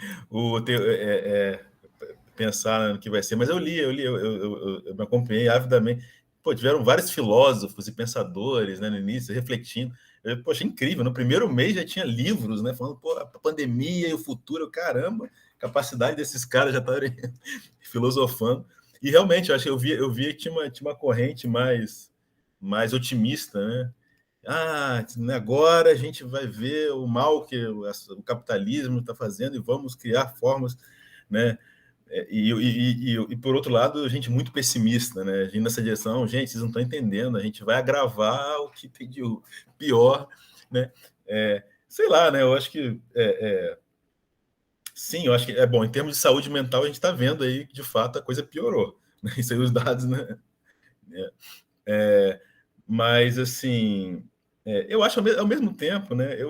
Pensar no que vai ser, mas eu me acompanhei avidamente. Pô, tiveram vários filósofos e pensadores, né, no início, refletindo. Achei incrível. No primeiro mês já tinha livros, né, falando, pô, a pandemia e o futuro, caramba, capacidade desses caras já estarem filosofando. E realmente, eu acho que eu vi que tinha uma corrente mais otimista, né? Agora a gente vai ver o mal que o capitalismo está fazendo e vamos criar formas, né? E por outro lado, gente muito pessimista, né? Indo nessa direção, gente, vocês não estão entendendo, a gente vai agravar o que tem de pior, né? Sei lá, né? Eu acho que sim, eu acho que bom. Em termos de saúde mental, a gente está vendo aí que de fato a coisa piorou, né? Isso aí os dados, né? Mas assim, eu acho ao mesmo tempo, né?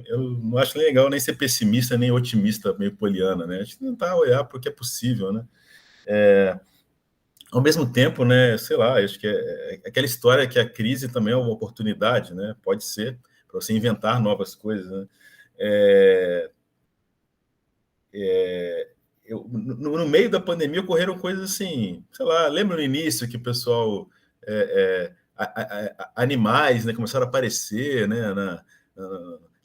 Eu não acho legal nem ser pessimista nem otimista, meio poliana, né? A gente tentar olhar para o que é possível, né? Ao mesmo tempo, né? Sei lá, acho que é aquela história que a crise também é uma oportunidade, né? Pode ser para você inventar novas coisas, né? No meio da pandemia ocorreram coisas assim, sei lá, lembra no início que o pessoal animais, né, começaram a aparecer, né,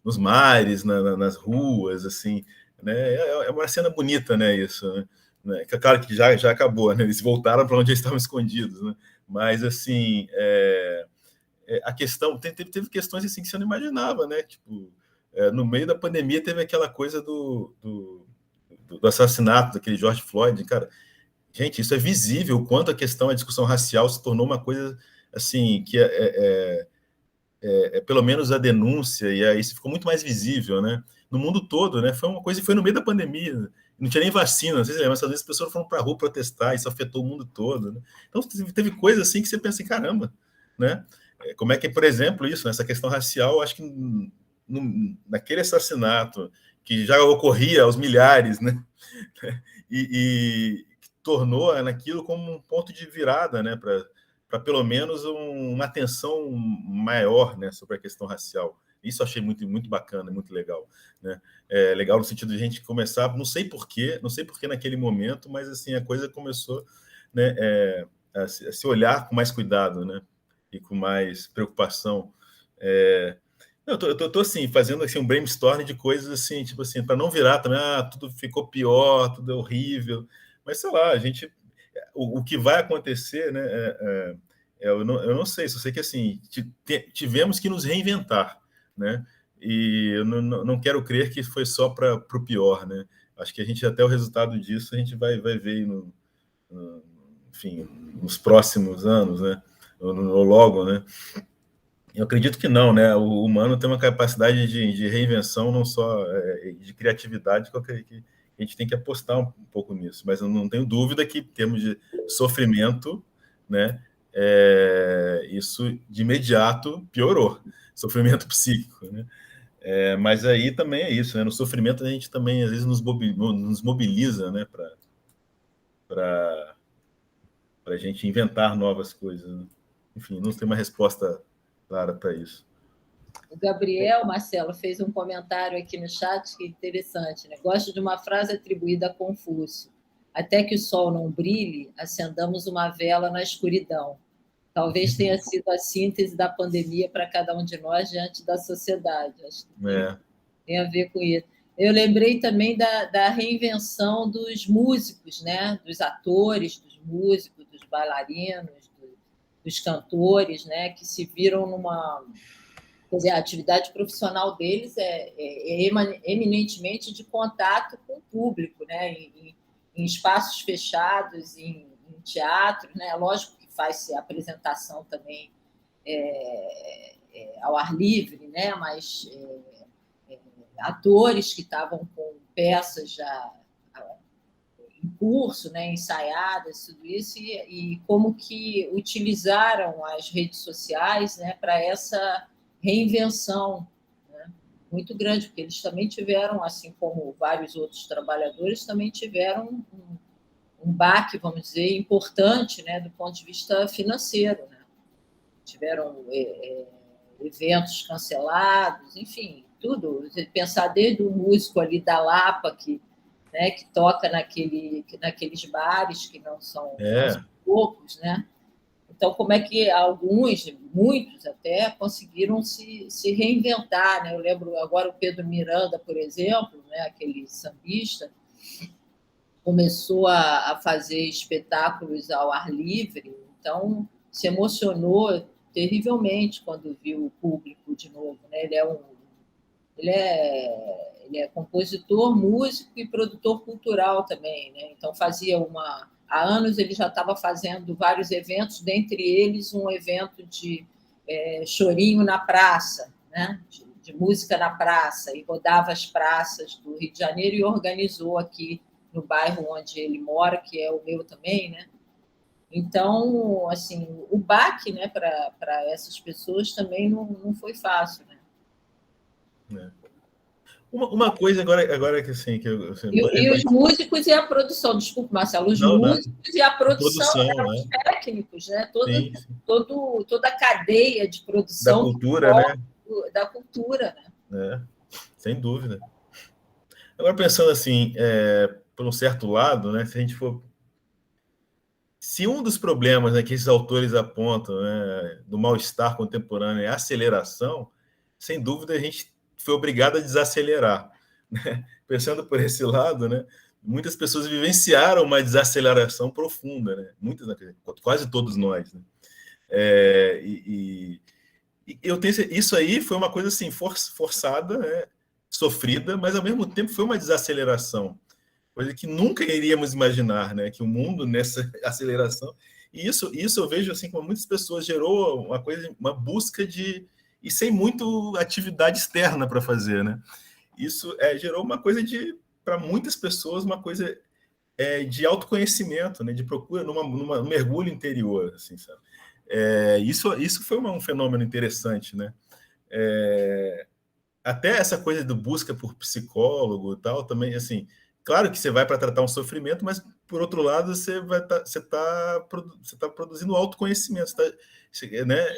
nos mares, nas ruas, assim, né? É uma cena bonita, né, isso, né? Claro que já acabou, né? Eles voltaram para onde eles estavam escondidos, né? Mas assim, a questão teve questões assim que você não imaginava, né? Tipo, no meio da pandemia teve aquela coisa do assassinato daquele George Floyd, cara. gente, isso é visível, o quanto a discussão racial se tornou uma coisa assim, que pelo menos a denúncia, e aí isso ficou muito mais visível, né? No mundo todo, né? Foi uma coisa que foi no meio da pandemia, não tinha nem vacina, não sei se lembra, mas às vezes as pessoas foram para a rua protestar, isso afetou o mundo todo, né? Então teve coisa assim que você pensa assim, caramba, né? Como é que, por exemplo, isso, nessa questão racial, acho que naquele assassinato que já ocorria aos milhares, né? E tornou naquilo como um ponto de virada, né? Para pelo menos uma atenção maior, né, sobre a questão racial. Isso eu achei muito, muito bacana, muito legal, né? Legal no sentido de a gente começar, não sei porquê naquele momento, mas assim, a coisa começou, né, a se olhar com mais cuidado, né, e com mais preocupação. Eu tô assim, fazendo assim, um brainstorm de coisas assim, tipo assim, para não virar também, tudo ficou pior, tudo é horrível, mas sei lá, a gente, o que vai acontecer, né, eu não sei, só sei que assim, tivemos que nos reinventar, né, e eu não quero crer que foi só para o pior, né, acho que a gente, até o resultado disso, a gente vai ver enfim, nos próximos anos, né, ou logo, né. Eu acredito que não, né? O humano tem uma capacidade de reinvenção, não só de criatividade, que a gente tem que apostar um pouco nisso. Mas eu não tenho dúvida que, em termos de sofrimento, né, isso de imediato piorou. Sofrimento psíquico, né? Mas aí também é isso, né? No sofrimento a gente também, às vezes, nos mobiliza, né, para a gente inventar novas coisas, né? Enfim, não tem uma resposta clara para isso. O Gabriel, Marcelo, fez um comentário aqui no chat que é interessante, né? Gosto de uma frase atribuída a Confúcio. Até que o sol não brilhe, acendamos uma vela na escuridão. Talvez tenha sido a síntese da pandemia para cada um de nós diante da sociedade. Acho que tem a ver com isso. Eu lembrei também da reinvenção dos músicos, né? Dos atores, dos músicos, dos bailarinos, dos cantores, né? Que se viram numa... Quer dizer, a atividade profissional deles é eminentemente de contato com o público, né? Em espaços fechados, em teatro, né? Lógico que faz-se apresentação também ao ar livre, né? Mas atores que estavam com peças já em curso, né? Ensaiadas, tudo isso, e como que utilizaram as redes sociais, né? Para essa reinvenção, né, muito grande, porque eles também tiveram, assim como vários outros trabalhadores, também tiveram um baque, vamos dizer, importante, né, do ponto de vista financeiro, né? Tiveram eventos cancelados, enfim, tudo. Pensar desde o músico ali da Lapa, que toca naqueles bares que não são poucos, né? Então, como é que muitos até, conseguiram se reinventar, né? Eu lembro agora o Pedro Miranda, por exemplo, né? Aquele sambista, começou a fazer espetáculos ao ar livre, então se emocionou terrivelmente quando viu o público de novo, né? Ele é compositor, músico e produtor cultural também, né? Então há anos ele já estava fazendo vários eventos, dentre eles um evento de chorinho na praça, né? De música na praça, e rodava as praças do Rio de Janeiro e organizou aqui no bairro onde ele mora, que é o meu também, né? Então, assim, o baque, né, para essas pessoas também não foi fácil, né? Uma coisa agora que assim que e os músicos e a produção, desculpa, Marcelo, músicos e a produção os técnicos, né? Toda a cadeia de produção da cultura, né? Da cultura, né? Sem dúvida. Agora pensando assim, por um certo lado, né? Se um dos problemas, né, que esses autores apontam, né, do mal-estar contemporâneo é a aceleração, sem dúvida a gente foi obrigado a desacelerar. Né? Pensando por esse lado, né, muitas pessoas vivenciaram uma desaceleração profunda, né? Muitas, quase todos nós. Né? E eu tenho isso aí foi uma coisa assim forçada, né? Sofrida, mas ao mesmo tempo foi uma desaceleração. coisa que nunca iríamos imaginar, né? Que o mundo nessa aceleração. E isso eu vejo assim, como muitas pessoas gerou uma coisa, uma busca de e sem muito atividade externa para fazer, né? Isso gerou uma coisa de para muitas pessoas uma coisa de autoconhecimento, né? De procura num mergulho interior, assim, sabe? Isso foi um fenômeno interessante, né? Até essa coisa do busca por psicólogo e tal, também, assim, claro que você vai para tratar um sofrimento, mas, por outro lado, você tá produzindo autoconhecimento, né?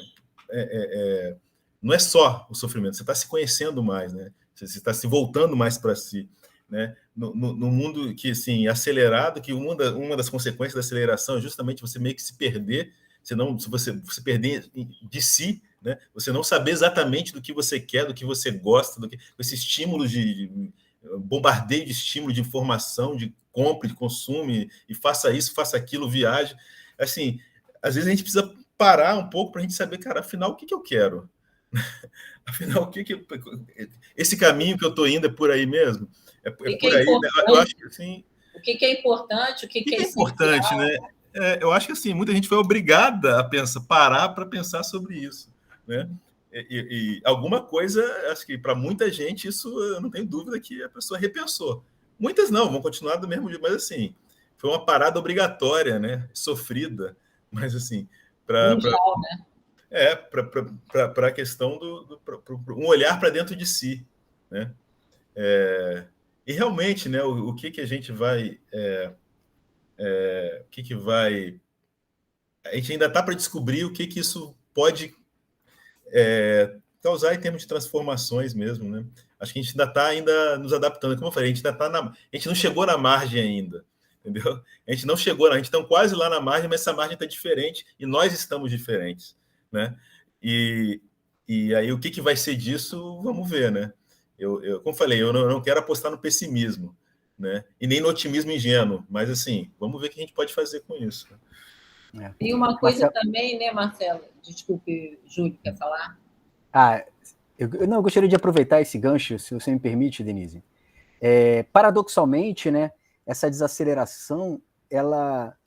Não é só o sofrimento, você está se conhecendo mais, né? Você está se voltando mais para si, né? No mundo que, assim, acelerado, que uma das consequências da aceleração é justamente você meio que se perder, se você perder de si, né? Você não saber exatamente do que você quer, do que você gosta, esse estímulo de bombardeio de estímulo, de informação, de compre, de consume, e faça isso, faça aquilo, viaje. Assim, às vezes a gente precisa parar um pouco para a gente saber, cara, afinal, o que eu quero? Afinal, o que esse caminho que eu estou indo é por aí mesmo? É por aí, né? Eu acho que assim. O que é importante, o que é importante, né? Eu acho que assim, muita gente foi obrigada a parar para pensar sobre isso, né? E alguma coisa, acho que para muita gente isso, eu não tenho dúvida que a pessoa repensou. Muitas não, vão continuar do mesmo jeito, mas assim, foi uma parada obrigatória, né? Sofrida, mas assim, mundial, né? Para a questão um olhar para dentro de si, né? E realmente, né? O que a gente vai o que vai. A gente ainda está para descobrir o que isso pode causar em termos de transformações mesmo, né? Acho que a gente ainda está ainda nos adaptando. Como eu falei, a gente não chegou na margem ainda, entendeu? A gente não chegou, a gente está quase lá na margem, mas essa margem está diferente e nós estamos diferentes, né? E aí o que vai ser disso, vamos ver, né? Como falei, eu não quero apostar no pessimismo, né? E nem no otimismo ingênuo, mas assim, vamos ver o que a gente pode fazer com isso. Tem uma coisa também, né, Marcelo? Desculpe, Júlio, quer falar? Eu gostaria de aproveitar esse gancho, se você me permite, Denise. Paradoxalmente, né, essa desaceleração, ela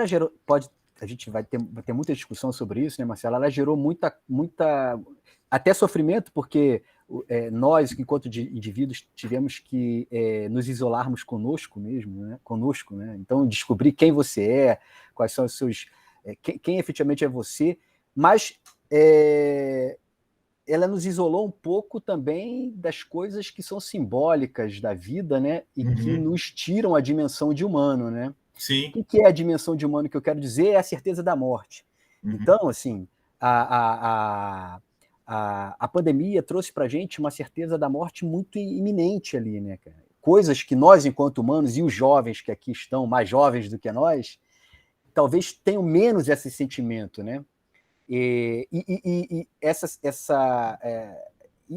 gerou, a gente vai ter muita discussão sobre isso, né, Marcelo? Ela gerou muita até sofrimento, porque nós, enquanto indivíduos, tivemos que nos isolarmos conosco mesmo, né? Então, descobrir quem você é, quais são os seus... quem efetivamente é você, mas ela nos isolou um pouco também das coisas que são simbólicas da vida, né? E que nos tiram a dimensão de humano, né? Sim. O que é a dimensão de humano que eu quero dizer? É a certeza da morte. Então, assim, a pandemia trouxe para a gente uma certeza da morte muito iminente ali, né, cara? Coisas que nós, enquanto humanos, e os jovens que aqui estão, mais jovens do que nós, talvez tenham menos esse sentimento, né? E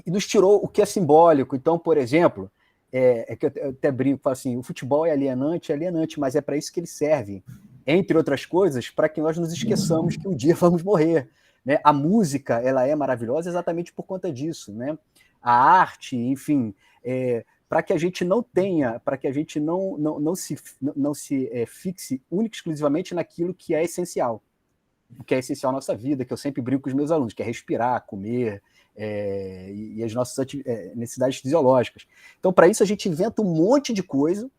nos tirou o que é simbólico. Então, por exemplo, que eu até brinco, falo assim, o futebol é alienante, mas é para isso que ele serve, entre outras coisas, para que nós nos esqueçamos que um dia vamos morrer. Né? A música, ela é maravilhosa exatamente por conta disso, né? A arte, enfim, para que a gente não tenha, para que a gente não se fixe única e exclusivamente naquilo que é essencial, o que é essencial na nossa vida, que eu sempre brinco com os meus alunos, que é respirar, comer, e as nossas necessidades fisiológicas. Então, para isso, a gente inventa um monte de coisa.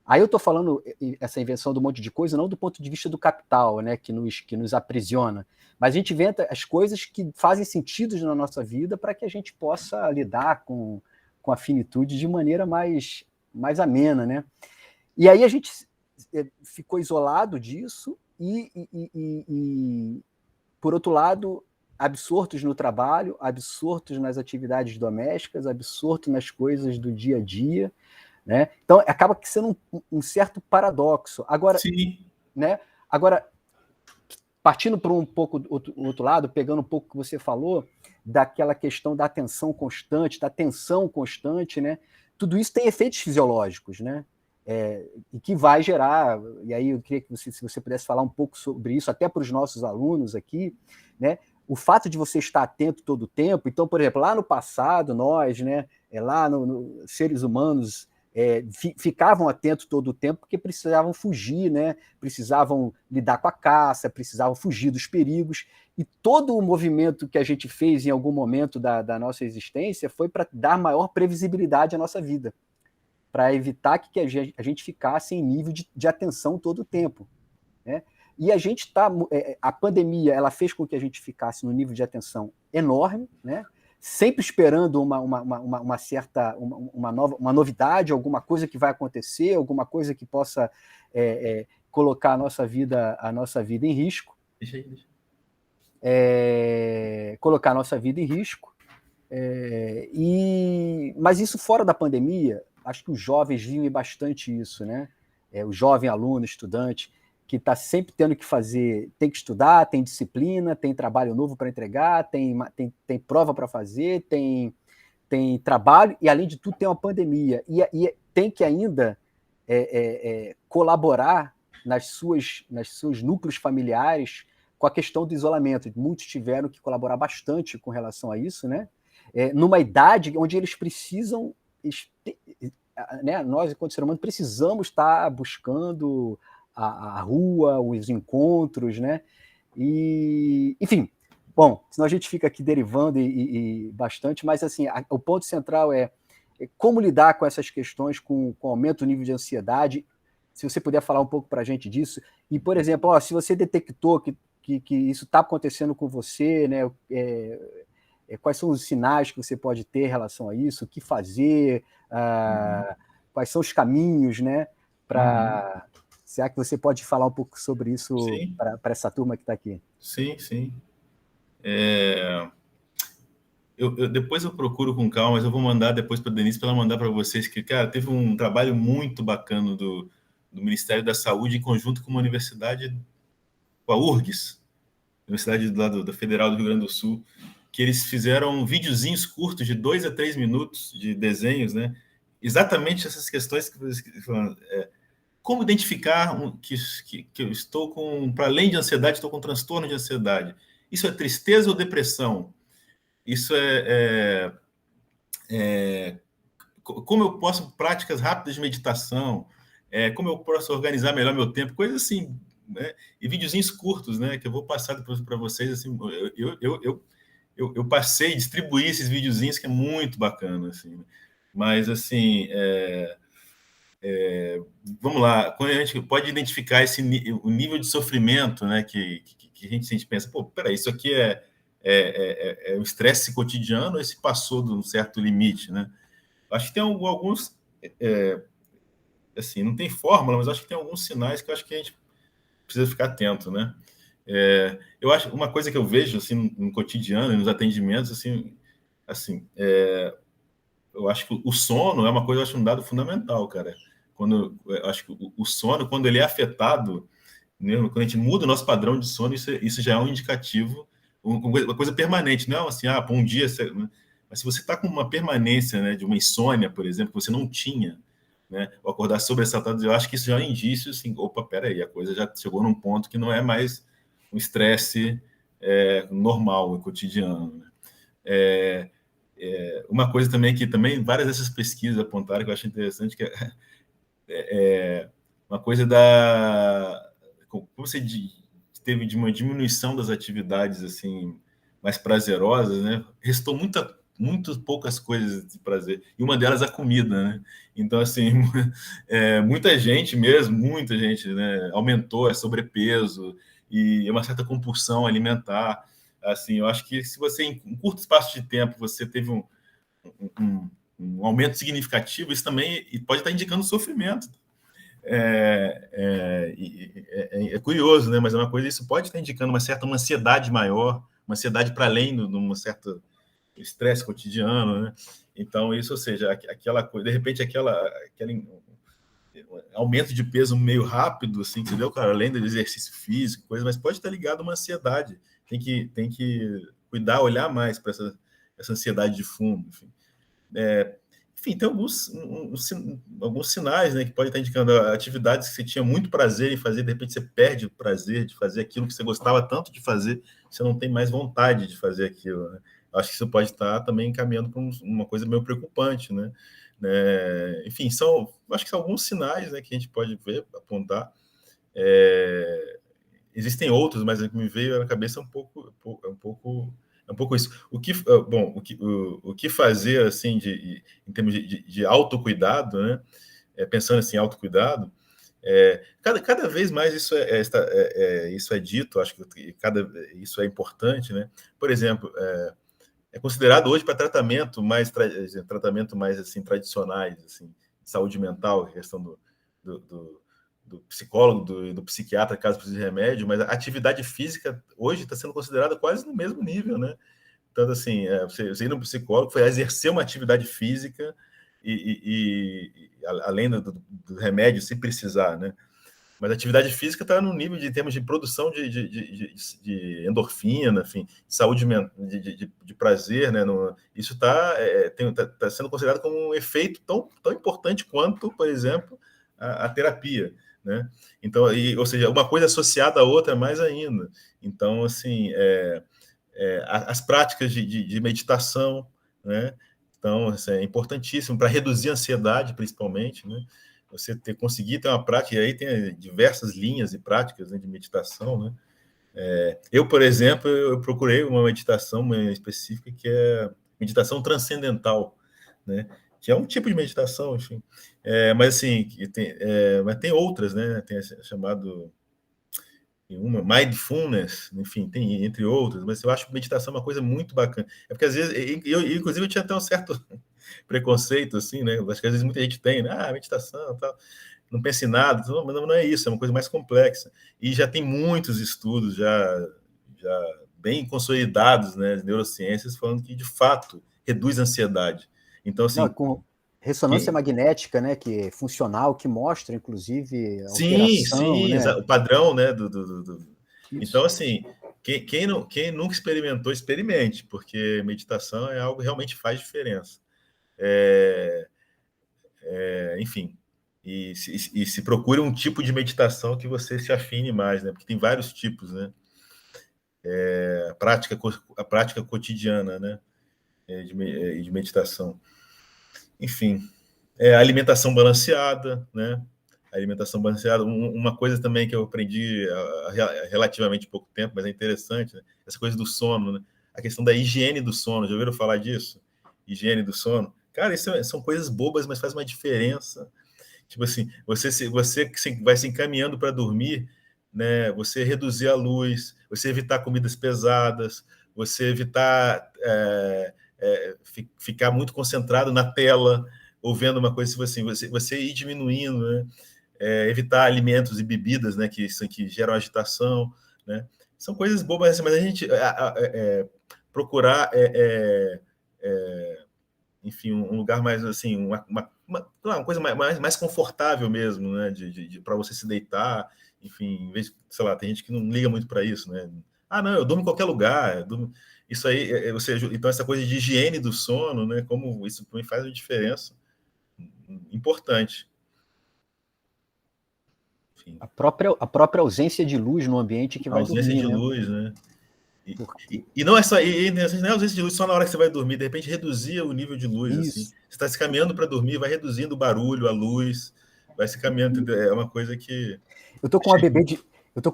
Aí eu estou falando essa invenção do monte de coisa não do ponto de vista do capital, né, que nos aprisiona, mas a gente inventa as coisas que fazem sentido na nossa vida para que a gente possa lidar com a finitude de maneira mais amena, né? E aí a gente ficou isolado disso e por outro lado, absortos no trabalho, absortos nas atividades domésticas, absortos nas coisas do dia a dia, né? Então, acaba sendo um certo paradoxo. Agora, sim, né? Agora, partindo para um pouco do outro lado, pegando um pouco o que você falou, daquela questão da atenção constante, da tensão constante, né? Tudo isso tem efeitos fisiológicos, né? E que vai gerar, e aí eu queria que se você pudesse falar um pouco sobre isso, até para os nossos alunos aqui, né? O fato de você estar atento todo o tempo, então, por exemplo, lá no passado, nós, né, lá seres humanos ficavam atentos todo o tempo porque precisavam fugir, né? Precisavam lidar com a caça, precisavam fugir dos perigos, e todo o movimento que a gente fez em algum momento da nossa existência foi para dar maior previsibilidade à nossa vida, para evitar que a gente ficasse em nível de atenção todo o tempo, né? E a pandemia ela fez com que a gente ficasse num nível de atenção enorme, né? Sempre esperando uma certa uma novidade, alguma coisa que vai acontecer, alguma coisa que possa colocar a nossa vida em risco. Colocar a nossa vida em risco. Mas isso fora da pandemia, acho que os jovens vivem bastante isso, né? O jovem aluno, estudante, que está sempre tendo que tem que estudar, tem disciplina, tem trabalho novo para entregar, tem prova para fazer, tem trabalho, e além de tudo tem uma pandemia, e tem que ainda colaborar nos seus núcleos familiares com a questão do isolamento. Muitos tiveram que colaborar bastante com relação a isso, né? Numa idade onde eles precisam, né? Nós, enquanto ser humano, precisamos estar buscando a rua, os encontros, né? E, enfim, bom, senão a gente fica aqui derivando e bastante, mas assim, o ponto central é como lidar com essas questões, com o aumento do nível de ansiedade. Se você puder falar um pouco para a gente disso. E, por exemplo, se você detectou que isso está acontecendo com você, né? Quais são os sinais que você pode ter em relação a isso? O que fazer? Quais são os caminhos, né? Será que você pode falar um pouco sobre isso para essa turma que está aqui? Sim, sim. Depois eu procuro com calma, mas eu vou mandar depois para a Denise para ela mandar para vocês, que, cara, teve um trabalho muito bacana do Ministério da Saúde em conjunto com uma universidade, com a URGS, Universidade da Federal do Rio Grande do Sul, que eles fizeram videozinhos curtos de 2 a 3 minutos de desenhos, né? Exatamente essas questões que vocês falam. Como identificar que eu estou para além de ansiedade, estou com transtorno de ansiedade? Isso é tristeza ou depressão? Isso como eu posso práticas rápidas de meditação? Como eu posso organizar melhor meu tempo? Coisas assim, né? E videozinhos curtos, né? Que eu vou passar depois para vocês. Assim, eu passei, distribuí esses videozinhos, que é muito bacana, assim. Mas assim, vamos lá, quando a gente pode identificar o nível de sofrimento, né, que a gente pensa, pô, peraí, isso aqui é um estresse cotidiano, ou esse passou de um certo limite, né? Acho que tem alguns, assim, não tem fórmula, mas acho que tem alguns sinais que eu acho que a gente precisa ficar atento, né? Eu acho, uma coisa que eu vejo, assim, no cotidiano, nos atendimentos, assim, eu acho que o sono é uma coisa, eu acho um dado fundamental, cara. Eu acho que o sono, quando ele é afetado, né, quando a gente muda o nosso padrão de sono, isso já é um indicativo, uma coisa permanente, não é assim, por um dia... Mas se você está com uma permanência, né, de uma insônia, por exemplo, que você não tinha, né, ou acordar sobressaltado, eu acho que isso já é um indício, assim, opa, peraí, a coisa já chegou num ponto que não é mais um estresse normal, cotidiano, né? Uma coisa também que várias dessas pesquisas apontaram, que eu acho interessante, que uma coisa como você teve de uma diminuição das atividades assim mais prazerosas, né? Restou muito poucas coisas de prazer, e uma delas a comida, né? Então, assim, muita gente, né, aumentou sobrepeso e uma certa compulsão alimentar. Assim, eu acho que se você, em curto espaço de tempo, você teve um aumento significativo, isso também pode estar indicando sofrimento. É curioso, né? Mas é uma coisa, isso pode estar indicando uma ansiedade maior, uma ansiedade para além de um certo estresse cotidiano, né? Então, isso, ou seja, aquela coisa, de repente, aquele aumento de peso meio rápido, assim, entendeu, cara? Além do exercício físico, coisa, mas pode estar ligado a uma ansiedade. Tem que cuidar, olhar mais para essa ansiedade de fundo, enfim. Enfim, tem alguns sinais, né, que podem estar indicando atividades que você tinha muito prazer em fazer, de repente você perde o prazer de fazer aquilo que você gostava tanto de fazer, você não tem mais vontade de fazer aquilo, né? Acho que isso pode estar também encaminhando para uma coisa meio preocupante, né? né? Enfim, acho que são alguns sinais, né, que a gente pode ver, apontar. Existem outros, mas o que me veio na cabeça é um pouco isso. O que fazer, assim, em termos de autocuidado, né? Pensando assim, autocuidado, cada vez mais isso é dito, acho que isso é importante, né? Por exemplo, é considerado hoje para tratamento mais assim, tradicionais, assim, de saúde mental, a questão do psicólogo e do psiquiatra, caso precise de remédio, mas a atividade física hoje está sendo considerada quase no mesmo nível, né? Tanto assim, você ir no psicólogo foi exercer uma atividade física além do remédio, se precisar, né? Mas a atividade física está no nível de termos de produção de endorfina, enfim, saúde de prazer, né? Isso está sendo considerado como um efeito tão importante quanto, por exemplo, a terapia, né? Então, ou seja, uma coisa associada à outra mais ainda. Então, assim, as práticas de meditação, né? Então, assim, é importantíssimo para reduzir a ansiedade, principalmente, né? Você conseguir ter uma prática, e aí tem diversas linhas e práticas, né, de meditação, né? Eu, por exemplo, eu procurei uma meditação específica que é meditação transcendental, né? Que é um tipo de meditação, enfim. Mas assim, mas tem outras, né? Tem chamado uma mindfulness, enfim, tem entre outras, mas eu acho que meditação é uma coisa muito bacana. É porque às vezes, inclusive, eu tinha até um certo preconceito, assim, né? Acho que às vezes muita gente tem, né? Meditação, tal, não pensa em nada, mas não é isso, é uma coisa mais complexa. E já tem muitos estudos já bem consolidados, né, de neurociências, falando que de fato reduz a ansiedade. Então, assim, não, com ressonância magnética, né, que é funcional, que mostra, inclusive, alteração, sim, né? o padrão, né, Então, Isso. assim, quem nunca experimentou, experimente, porque meditação é algo que realmente faz diferença. Enfim, e se procure um tipo de meditação que você se afine mais, né, porque tem vários tipos, né, a prática cotidiana, né, de meditação. Enfim, alimentação balanceada, né? Alimentação balanceada. Uma coisa também que eu aprendi há relativamente pouco tempo, mas é interessante, né? Essa coisa do sono, né? A questão da higiene do sono. Já ouviram falar disso? Higiene do sono. Cara, isso são coisas bobas, mas faz uma diferença. Tipo assim, você vai se encaminhando para dormir, né? Você reduzir a luz, você evitar comidas pesadas, você evitar ficar muito concentrado na tela, ou vendo uma coisa assim, você ir diminuindo, né? Evitar alimentos e bebidas, né, que geram agitação, né? São coisas bobas, mas a gente procurar, enfim, um lugar mais assim, uma coisa mais confortável mesmo, né, para você se deitar, enfim, em vez, sei lá, tem gente que não liga muito para isso, né? Não, eu durmo em qualquer lugar, isso aí, então essa coisa de higiene do sono, né, como isso também faz uma diferença importante. Enfim. A própria ausência de luz no ambiente que vai ausência dormir, de né? luz, né? E não é só não é ausência de luz só na hora que você vai dormir, de repente reduzir o nível de luz, Isso. assim. Você está se caminhando para dormir, vai reduzindo o barulho, a luz, vai se caminhando, é uma coisa que... Eu tô com uma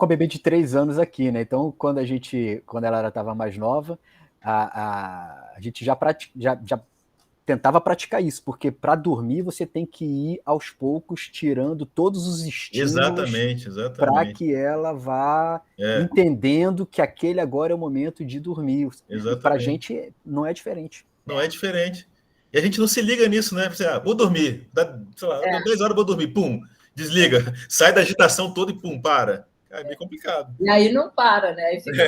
bebê de 3 anos aqui, né? Então, quando ela estava mais nova, a gente já tentava praticar isso, porque para dormir você tem que ir aos poucos tirando todos os estímulos para que ela vá entendendo que aquele agora é o momento de dormir. Exatamente. E para a gente não é diferente. Não é diferente. E a gente não se liga nisso, né? Você, vou dormir, sei lá, 10 horas vou dormir, pum, desliga, sai da agitação toda e pum, para. É meio complicado. E aí não para, né? Aí fica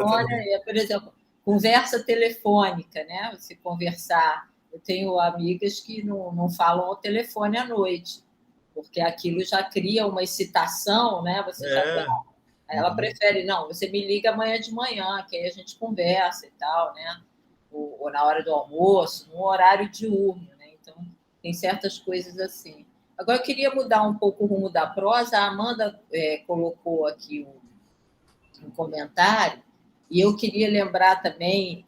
olha, por exemplo, conversa telefônica, né? Você conversar. Eu tenho amigas que não falam ao telefone à noite, porque aquilo já cria uma excitação, né? Você já ela prefere, não, você me liga amanhã de manhã, que aí a gente conversa e tal, né? Ou na hora do almoço, no horário diurno, né? Então, tem certas coisas assim. Agora, eu queria mudar um pouco o rumo da prosa. A Amanda colocou aqui um comentário, e eu queria lembrar também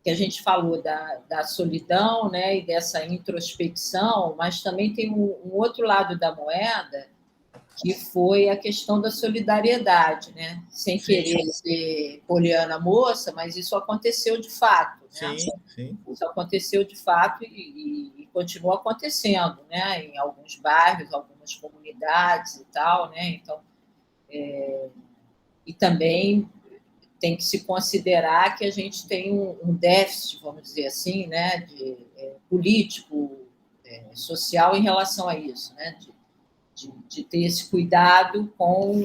que a gente falou da solidão, né, e dessa introspecção, mas também tem um outro lado da moeda, que foi a questão da solidariedade, né? Sem querer ser poliana moça, mas isso aconteceu de fato, né? Sim. Isso aconteceu de fato e continua acontecendo, né? Em alguns bairros, algumas comunidades e tal, né? Então, e também tem que se considerar que a gente tem um déficit, vamos dizer assim, né? Político, social em relação a isso, né? De ter esse cuidado com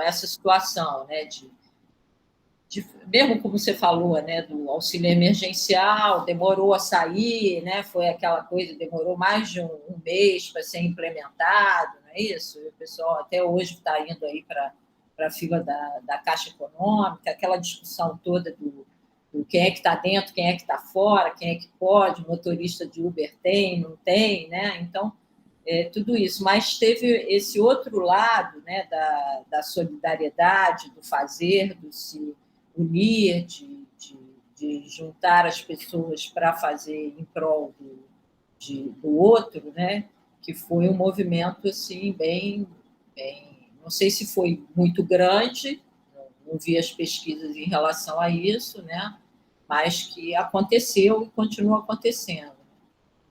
essa situação, né? Mesmo como você falou, né? Do auxílio emergencial, demorou a sair, né? Foi aquela coisa, demorou mais de um mês para ser implementado, não é isso? E o pessoal até hoje está indo aí para a fila da Caixa Econômica, aquela discussão toda do quem é que está dentro, quem é que está fora, quem é que pode, motorista de Uber tem, não tem, né? Então, tudo isso, mas teve esse outro lado, né, da solidariedade, do fazer, do se unir, de juntar as pessoas para fazer em prol do outro, né, que foi um movimento assim, bem, não sei se foi muito grande, não vi as pesquisas em relação a isso, né, mas que aconteceu e continua acontecendo.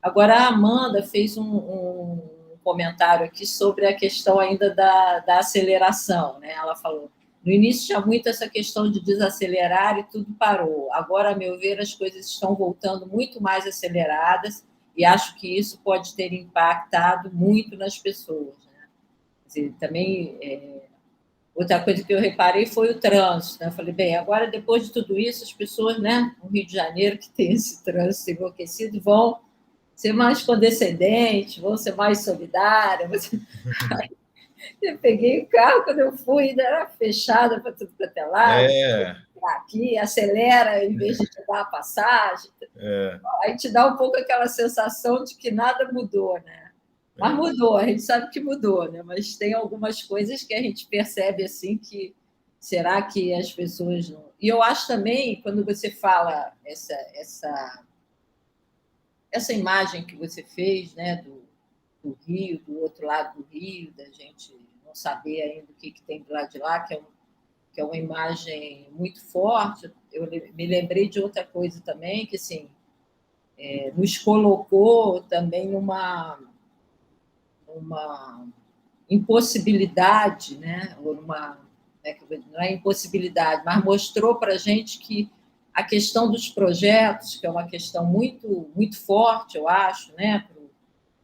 Agora, a Amanda fez um comentário aqui sobre a questão ainda da aceleração, né? Ela falou, no início tinha muito essa questão de desacelerar e tudo parou. Agora, a meu ver, as coisas estão voltando muito mais aceleradas e acho que isso pode ter impactado muito nas pessoas, né? Quer dizer, também, outra coisa que eu reparei foi o trânsito, né? Eu falei, bem, agora, depois de tudo isso, as pessoas, né, no Rio de Janeiro, que tem esse trânsito enlouquecido, vão ser mais condescendentes, vão ser mais solidários. Eu peguei o carro, quando eu fui, ainda era fechada para tudo quanto é lado. Aqui, acelera em vez de te dar a passagem. Aí te dá um pouco aquela sensação de que nada mudou, né? Mas mudou, a gente sabe que mudou, né? Mas tem algumas coisas que a gente percebe assim que será que as pessoas não... E eu acho também, quando você fala essa imagem que você fez, né, do Rio, do outro lado do Rio, da gente não saber ainda o que tem do lado de lá, que é uma imagem muito forte. Eu me lembrei de outra coisa também, que assim, nos colocou também numa impossibilidade, né, ou não é impossibilidade, mas mostrou para a gente que a questão dos projetos, que é uma questão muito, muito forte, eu acho, né,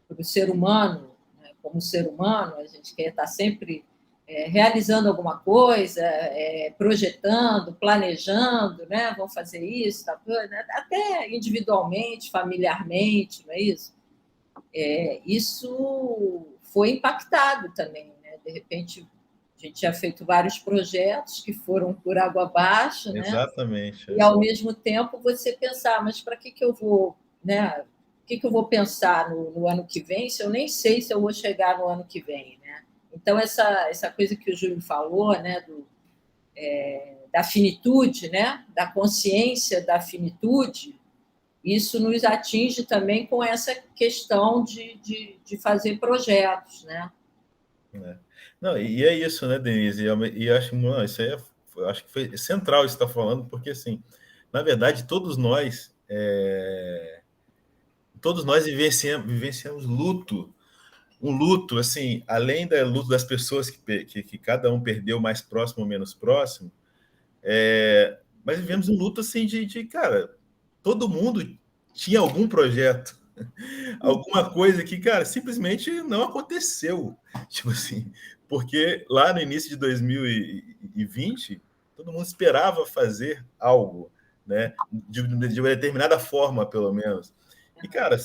para o ser humano, né, como ser humano, a gente quer estar sempre realizando alguma coisa, projetando, planejando, né, vamos fazer isso, tá, até individualmente, familiarmente, não é isso? Isso foi impactado também, né? De repente, a gente tinha feito vários projetos que foram por água abaixo, né? Exatamente. E, ao mesmo tempo, você pensar, mas para que eu vou, né? O que eu vou pensar no ano que vem, se eu nem sei se eu vou chegar no ano que vem, né? Então, essa coisa que o Júlio falou, né? Da finitude, né? Da consciência da finitude, isso nos atinge também com essa questão de fazer projetos, né? Não, e é isso, né, Denise? E acho, não, isso aí acho que foi central isso que está falando, porque, assim, na verdade, todos nós vivenciamos luto. Um luto, assim, além do luto das pessoas que cada um perdeu mais próximo ou menos próximo, mas vivemos um luto, assim, cara, todo mundo tinha algum projeto, alguma coisa que, cara, simplesmente não aconteceu. Tipo assim, porque lá no início de 2020, todo mundo esperava fazer algo, né? De uma determinada forma, pelo menos. E, cara,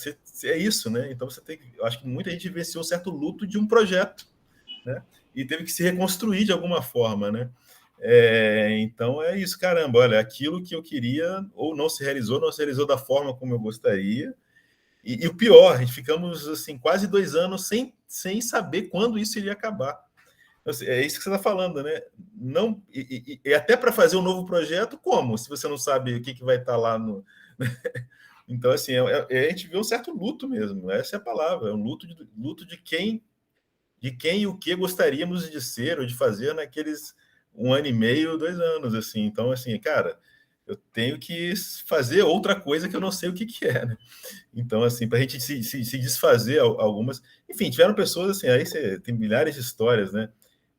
é isso, né? Então você tem que. Eu acho que muita gente vivenciou um certo luto de um projeto, né? E teve que se reconstruir de alguma forma, né? Então é isso, caramba, olha, aquilo que eu queria ou não se realizou da forma como eu gostaria. E o pior, a gente ficamos assim, quase 2 anos sem saber quando isso iria acabar. É isso que você está falando, né? Não, e até para fazer um novo projeto, como? Se você não sabe o que vai estar lá no... Então, assim, a gente vê um certo luto mesmo, essa é a palavra, é um luto de quem e o que gostaríamos de ser ou de fazer naqueles 1 ano e meio, 2 anos, assim. Então, assim, cara, eu tenho que fazer outra coisa que eu não sei o que é, né? Então, assim, para a gente se desfazer algumas... Enfim, tiveram pessoas, assim, aí tem milhares de histórias, né?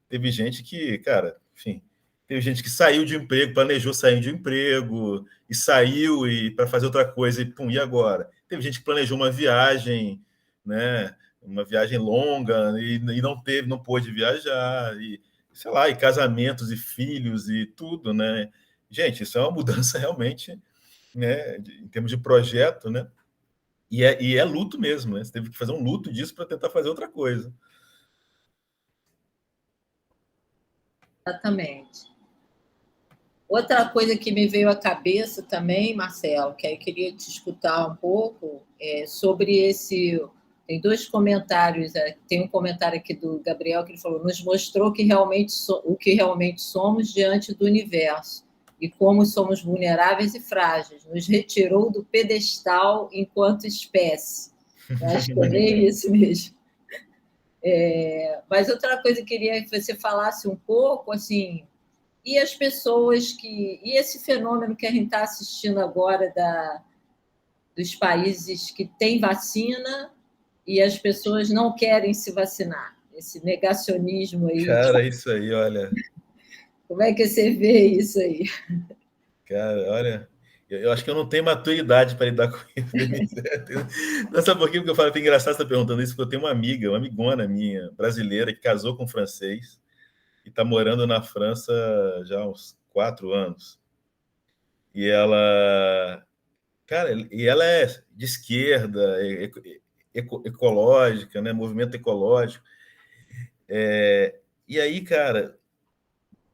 Teve gente que, cara, enfim, teve gente que saiu de emprego, planejou sair de emprego, e saiu e para fazer outra coisa, e pum, e agora? Teve gente que planejou uma viagem, né? Uma viagem longa, e não pôde viajar, e sei lá, e casamentos e filhos e tudo, né? Gente, isso é uma mudança realmente, né? Em termos de projeto, né? E é luto mesmo, né? Você teve que fazer um luto disso para tentar fazer outra coisa. Exatamente. Outra coisa que me veio à cabeça também, Marcelo, que aí eu queria te escutar um pouco, sobre esse... Tem 2 comentários, tem um comentário aqui do Gabriel que ele falou, nos mostrou que o que realmente somos diante do universo e como somos vulneráveis e frágeis, nos retirou do pedestal enquanto espécie. Eu acho que é bem isso mesmo. Mas outra coisa que eu queria que você falasse um pouco, assim, e as pessoas e esse fenômeno que a gente está assistindo agora dos países que têm vacina e as pessoas não querem se vacinar, esse negacionismo aí. Cara, isso aí, olha... Como é que você vê isso aí? Cara, olha, eu acho que eu não tenho maturidade para lidar com isso. Não sabe por quê? Porque eu falo, é engraçado você estar perguntando isso, porque eu tenho uma amiga, uma amigona minha, brasileira, que casou com um francês e está morando na França já há uns 4 anos. E cara, ela é de esquerda, ecológica, né? Movimento ecológico. E aí, cara,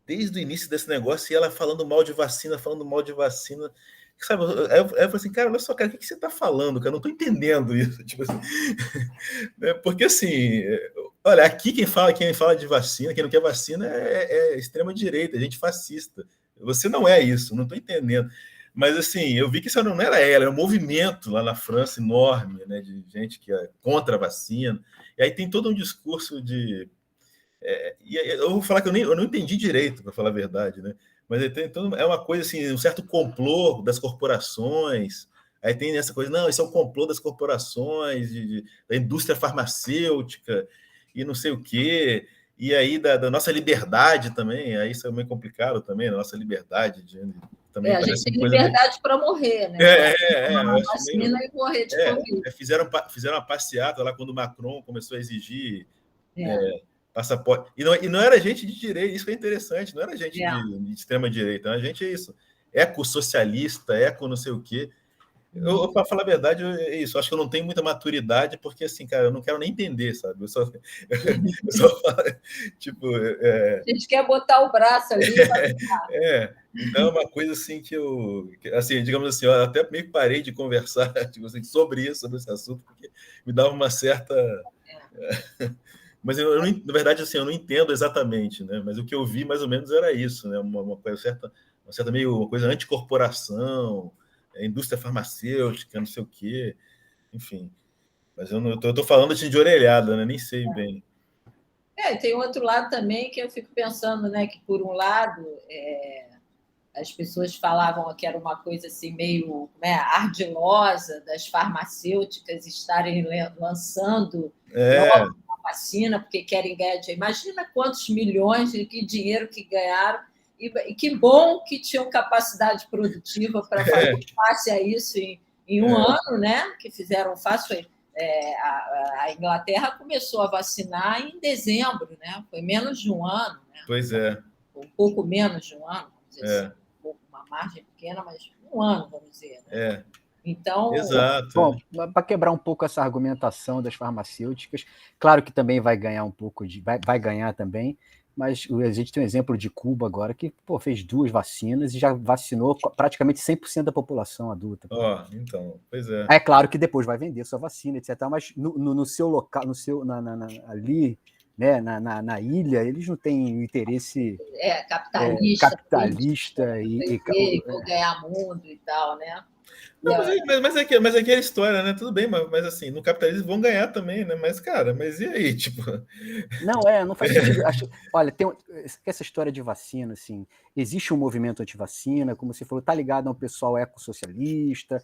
desde o início desse negócio, e ela falando mal de vacina, sabe? Aí eu falei assim, cara, olha só, cara, o que você está falando, cara? Eu não estou entendendo isso. Tipo assim, porque assim, olha, aqui quem fala de vacina, quem não quer vacina é extrema-direita, gente fascista. Você não é isso, não estou entendendo. Mas assim, eu vi que isso não era ela, era um movimento lá na França enorme, né, de gente que é contra a vacina. E aí tem todo um discurso de... e eu vou falar que eu não entendi direito, para falar a verdade, né? Mas então, é uma coisa assim, um certo complô das corporações. Aí tem essa coisa, não, isso é um complô das corporações, da indústria farmacêutica e não sei o quê. E aí da nossa liberdade também, aí isso é meio complicado também, a nossa liberdade também a gente tem liberdade para morrer, né? Tomar vacina e morrer de Covid. Fizeram uma passeata lá quando o Macron começou a exigir passaporte. E não era gente de direita, isso que é interessante, não era gente de extrema-direita, a gente é isso. Eco-socialista, não sei o quê. Para falar a verdade, é isso. Acho que eu não tenho muita maturidade, porque, assim, cara, eu não quero nem entender, sabe? Eu só tipo... A gente quer botar o braço ali. Então é uma coisa assim que assim, digamos assim, eu até meio que parei de conversar tipo assim, sobre esse assunto, porque me dava uma certa... Mas na verdade, assim, eu não entendo exatamente, né? Mas o que eu vi mais ou menos era isso, né? Uma certa meio uma coisa anticorporação, indústria farmacêutica, não sei o quê, enfim. Mas eu estou falando de orelhada, né? Nem sei bem. Tem outro lado também que eu fico pensando, né? Que por um lado as pessoas falavam que era uma coisa assim meio ardilosa das farmacêuticas estarem lançando nova vacina porque querem ganhar dinheiro. Imagina quantos milhões de dinheiro que ganharam e que bom que tinham capacidade produtiva para fazer face a isso em um ano, né? Que fizeram fácil. A Inglaterra começou a vacinar em dezembro, né? Foi menos de um ano, né? Pois é. Um pouco menos de um ano, vamos dizer assim, uma margem pequena, mas um ano, vamos dizer. Né? Então, exato. Bom, para quebrar um pouco essa argumentação das farmacêuticas, claro que também vai ganhar um pouco vai ganhar também, mas a gente tem um exemplo de Cuba agora que fez 2 vacinas e já vacinou praticamente 100% da população adulta. Então, pois é. É claro que depois vai vender sua vacina, etc. Mas no seu local, ali, né, na ilha, eles não têm o interesse capitalista e vou ganhar mundo e tal, né? Não, mas é aquela história, né? Tudo bem, mas assim, no capitalismo vão ganhar também, né? Mas, cara, mas e aí? Tipo. Não faz sentido. Olha, essa história de vacina, assim, existe um movimento anti-vacina, como você falou, tá ligado a um pessoal ecossocialista,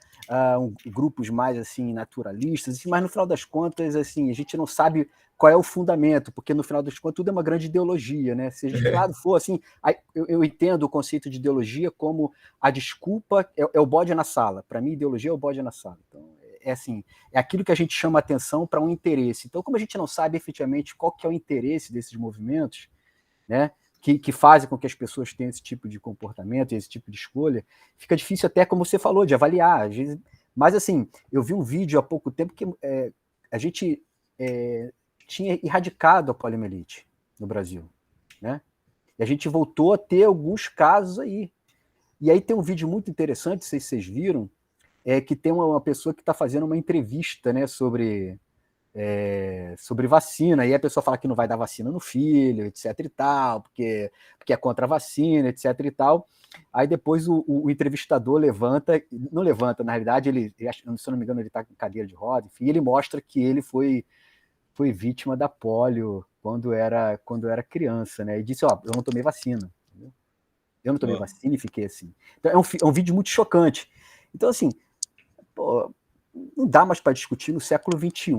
grupos mais assim naturalistas, assim, mas no final das contas, assim, a gente não sabe qual é o fundamento, porque no final das contas tudo é uma grande ideologia, né? Se de que lado for, assim, eu entendo o conceito de ideologia como a desculpa é o bode na sala. Para mim, ideologia é o bode na sala. Então, assim, é aquilo que a gente chama atenção para um interesse. Então, como a gente não sabe efetivamente qual que é o interesse desses movimentos, né, que fazem com que as pessoas tenham esse tipo de comportamento, esse tipo de escolha, fica difícil até, como você falou, de avaliar. Às vezes, mas, assim, eu vi um vídeo há pouco tempo que a gente tinha erradicado a poliomielite no Brasil, né? E a gente voltou a ter alguns casos aí. E aí tem um vídeo muito interessante, não sei se vocês viram, que tem uma pessoa que está fazendo uma entrevista, né, sobre vacina, e a pessoa fala que não vai dar vacina no filho, etc e tal, porque é contra a vacina, etc e tal. Aí depois o entrevistador não levanta, na realidade, ele, se eu não me engano, ele está com cadeira de roda, enfim, e ele mostra que ele foi vítima da polio quando era criança, né, e disse, eu não tomei vacina, entendeu? Eu não tomei vacina e fiquei assim. Então é um vídeo muito chocante. Então, assim, pô, não dá mais para discutir no século XXI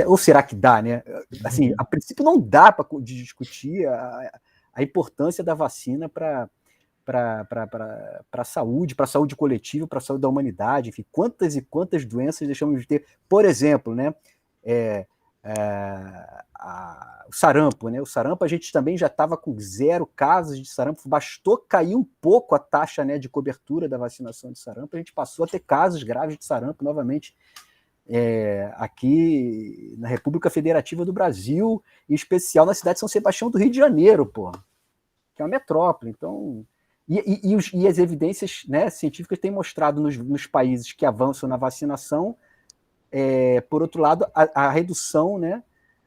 ou será que dá, né? Assim, a princípio não dá para discutir a importância da vacina para a saúde coletiva, para a saúde da humanidade, enfim, quantas e quantas doenças deixamos de ter. Por exemplo, né? O sarampo, né? O sarampo a gente também já estava com 0 casos de sarampo, bastou cair um pouco a taxa, né, de cobertura da vacinação de sarampo, a gente passou a ter casos graves de sarampo novamente aqui na República Federativa do Brasil, em especial na cidade de São Sebastião do Rio de Janeiro, pô, que é uma metrópole. Então, e as evidências, né, científicas têm mostrado nos países que avançam na vacinação, por outro lado, a redução, né,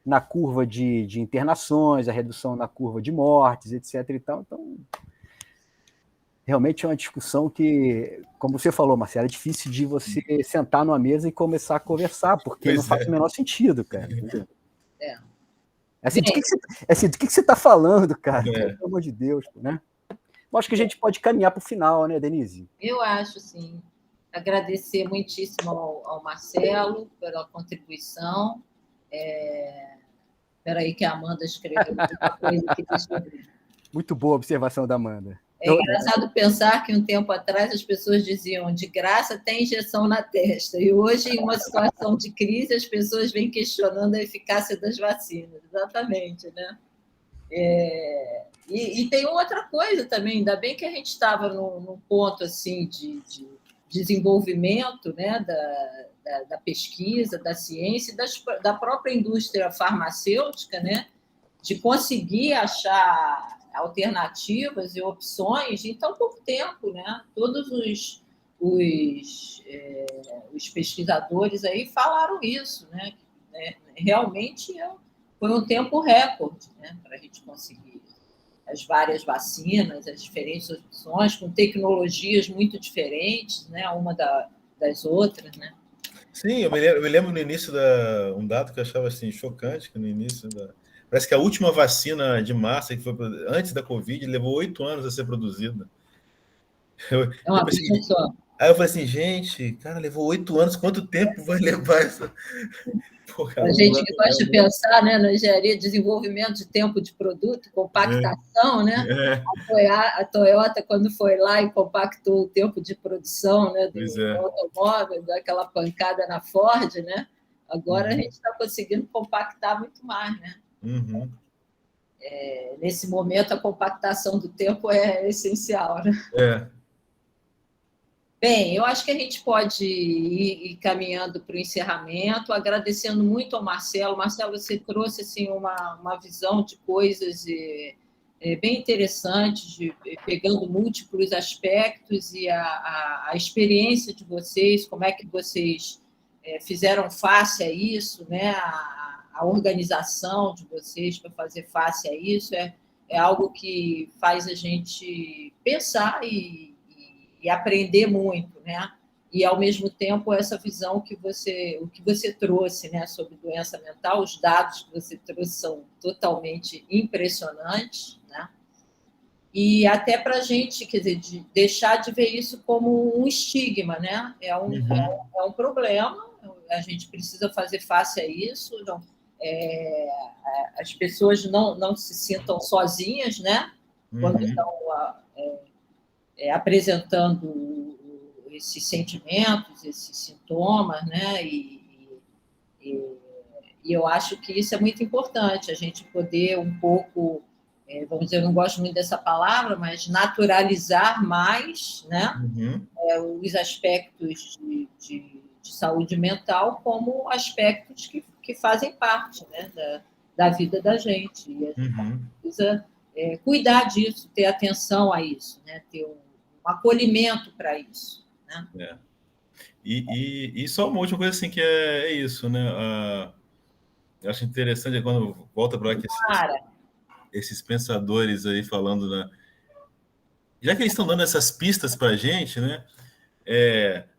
na curva de internações, a redução na curva de mortes, etc. e tal. Então, realmente é uma discussão que, como você falou, Marcelo, é difícil de você sentar numa mesa e começar a conversar, porque não faz o menor sentido, cara. Assim, do que você está falando, cara? Pelo amor de Deus, né? Eu acho que a gente pode caminhar para o final, né, Denise? Eu acho, sim. Agradecer muitíssimo ao Marcelo pela contribuição. Espera aí que a Amanda escreveu muita coisa aqui. Muito boa a observação da Amanda. É engraçado pensar que um tempo atrás as pessoas diziam de graça tem injeção na testa. E hoje, em uma situação de crise, as pessoas vêm questionando a eficácia das vacinas. Exatamente, né? E tem outra coisa também, ainda bem que a gente estava num ponto assim de desenvolvimento, né, da pesquisa, da ciência, da própria indústria farmacêutica, né, de conseguir achar alternativas e opções em tão pouco tempo, né? Todos os pesquisadores aí falaram isso, né? Realmente foi um tempo recorde, né, para a gente conseguir as várias vacinas, as diferentes opções, com tecnologias muito diferentes, né, uma das outras, né? Sim, eu me lembro no início um dado que eu achava assim chocante, que no início parece que a última vacina de massa, que foi antes da Covid, levou 8 anos a ser produzida. Aí eu falei assim, gente, cara, levou 8 anos, quanto tempo vai levar essa... A gente que gosta de pensar, né, na engenharia, desenvolvimento de tempo de produto, compactação, né? A Toyota, quando foi lá e compactou o tempo de produção, né, do automóvel, deu aquela pancada na Ford, né? Agora a gente está conseguindo compactar muito mais, né? Uhum. Nesse momento, a compactação do tempo é essencial, né? Bem, eu acho que a gente pode ir caminhando para o encerramento, agradecendo muito ao Marcelo. Marcelo, você trouxe assim, uma visão de coisas bem interessantes, pegando múltiplos aspectos e a experiência de vocês, como é que vocês fizeram face a isso, né? A organização de vocês para fazer face a isso é algo que faz a gente pensar e aprender muito, né? E, ao mesmo tempo, essa visão o que você trouxe, né, sobre doença mental, os dados que você trouxe são totalmente impressionantes, né? E até para a gente, quer dizer, de deixar de ver isso como um estigma, né? É um problema, a gente precisa fazer face a isso, as pessoas não se sintam sozinhas, né? Quando estão apresentando esses sentimentos, esses sintomas, né? E eu acho que isso é muito importante, a gente poder um pouco, vamos dizer, eu não gosto muito dessa palavra, mas naturalizar mais, né? Os aspectos de saúde mental como aspectos que fazem parte, né, da vida da gente. E a gente precisa cuidar disso, ter atenção a isso, né? Ter um acolhimento para isso. Né? E só uma última coisa assim, que é isso, né? Eu acho interessante quando volta para esses pensadores aí falando, né? Já que eles estão dando essas pistas para a gente, né?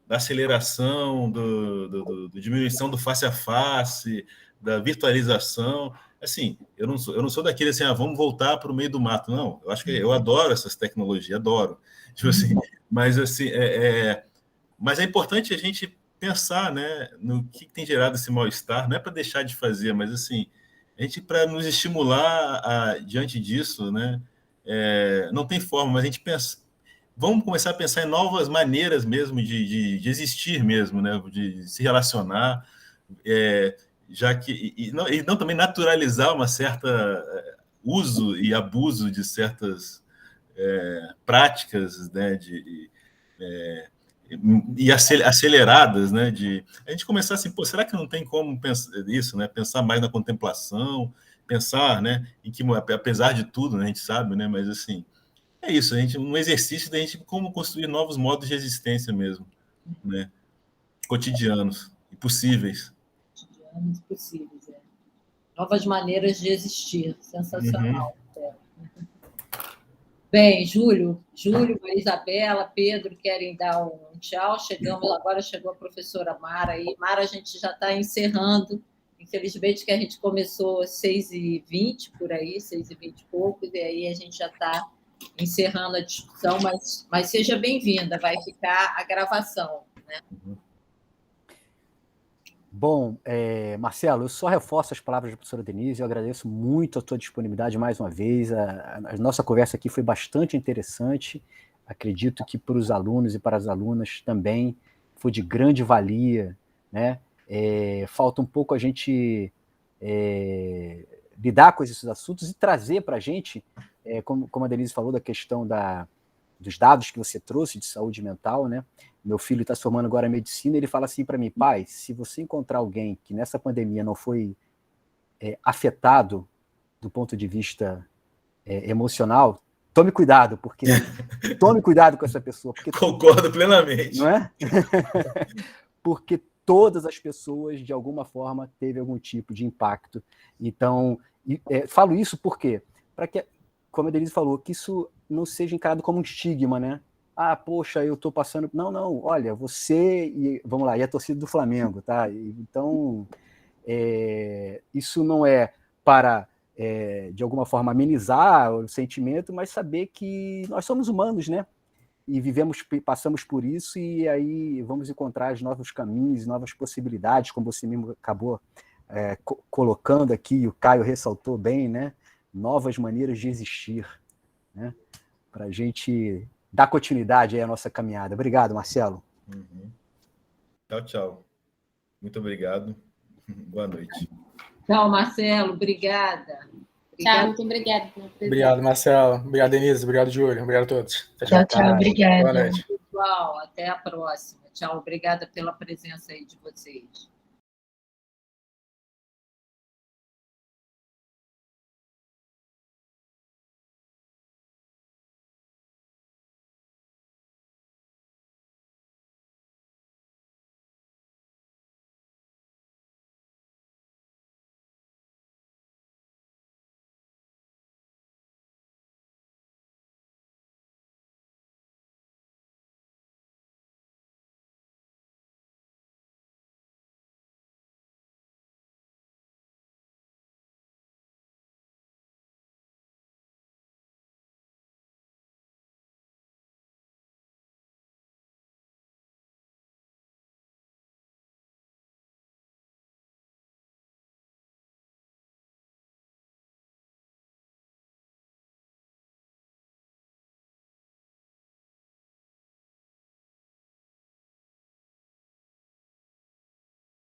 Da aceleração, da diminuição do face a face, da virtualização. Assim, eu não sou daquele assim, vamos voltar para o meio do mato. Não, eu acho que eu adoro essas tecnologias, adoro. Tipo assim, mas assim, mas é importante a gente pensar, né, no que tem gerado esse mal-estar. Não é para deixar de fazer, mas assim, a gente para nos estimular diante disso, né? Não tem forma, mas a gente pensa. Vamos começar a pensar em novas maneiras mesmo de existir mesmo, né? De se relacionar, já que e não também naturalizar uma certa uso e abuso de certas práticas, né? E aceleradas, né? A gente começar assim, pô, será que não tem como pensar isso, né? Pensar mais na contemplação, pensar, né? Em que apesar de tudo, né, a gente sabe, né? Mas assim é isso, um exercício da gente como construir novos modos de existência mesmo, né? Cotidianos e possíveis. Cotidianos possíveis, novas maneiras de existir, sensacional. Bem, Júlio, Maria Isabela, Pedro, querem dar um tchau? Agora chegou a professora Mara aí. Mara, a gente já está encerrando. Infelizmente que a gente começou às 6h20, por aí, 6h20 e poucos, e aí a gente já está encerrando a discussão, mas seja bem-vinda, vai ficar a gravação, né? Bom, Marcelo, eu só reforço as palavras da professora Denise, eu agradeço muito a tua disponibilidade mais uma vez, a nossa conversa aqui foi bastante interessante, acredito que para os alunos e para as alunas também foi de grande valia, né? Falta um pouco a gente lidar com esses assuntos e trazer para a gente, como a Denise falou, da questão dos dados que você trouxe de saúde mental, né? Meu filho está se formando agora em medicina, ele fala assim para mim, pai, se você encontrar alguém que nessa pandemia não foi afetado do ponto de vista emocional, tome cuidado com essa pessoa. Porque, concordo plenamente. Não é? Porque todas as pessoas, de alguma forma, teve algum tipo de impacto. Então, falo isso porque, para que, como a Denise falou, que isso não seja encarado como um estigma, né? Poxa, eu estou passando... Não, olha, você e... Vamos lá, e a torcida do Flamengo, tá? Então, isso não é para, de alguma forma, amenizar o sentimento, mas saber que nós somos humanos, né? E passamos por isso, e aí vamos encontrar novos caminhos, novas possibilidades, como você mesmo acabou colocando aqui, e o Caio ressaltou bem, né? Novas maneiras de existir, né? Para a gente dar continuidade à nossa caminhada. Obrigado, Marcelo. Tchau. Muito obrigado. Boa noite. Tchau, Marcelo. Obrigada. Tchau, muito obrigada pela presença. Obrigado, Marcelo. Obrigado, Denise. Obrigado, Júlio. Obrigado a todos. Tchau. Obrigada. Boa noite. Pessoal, até a próxima. Tchau, obrigada pela presença aí de vocês.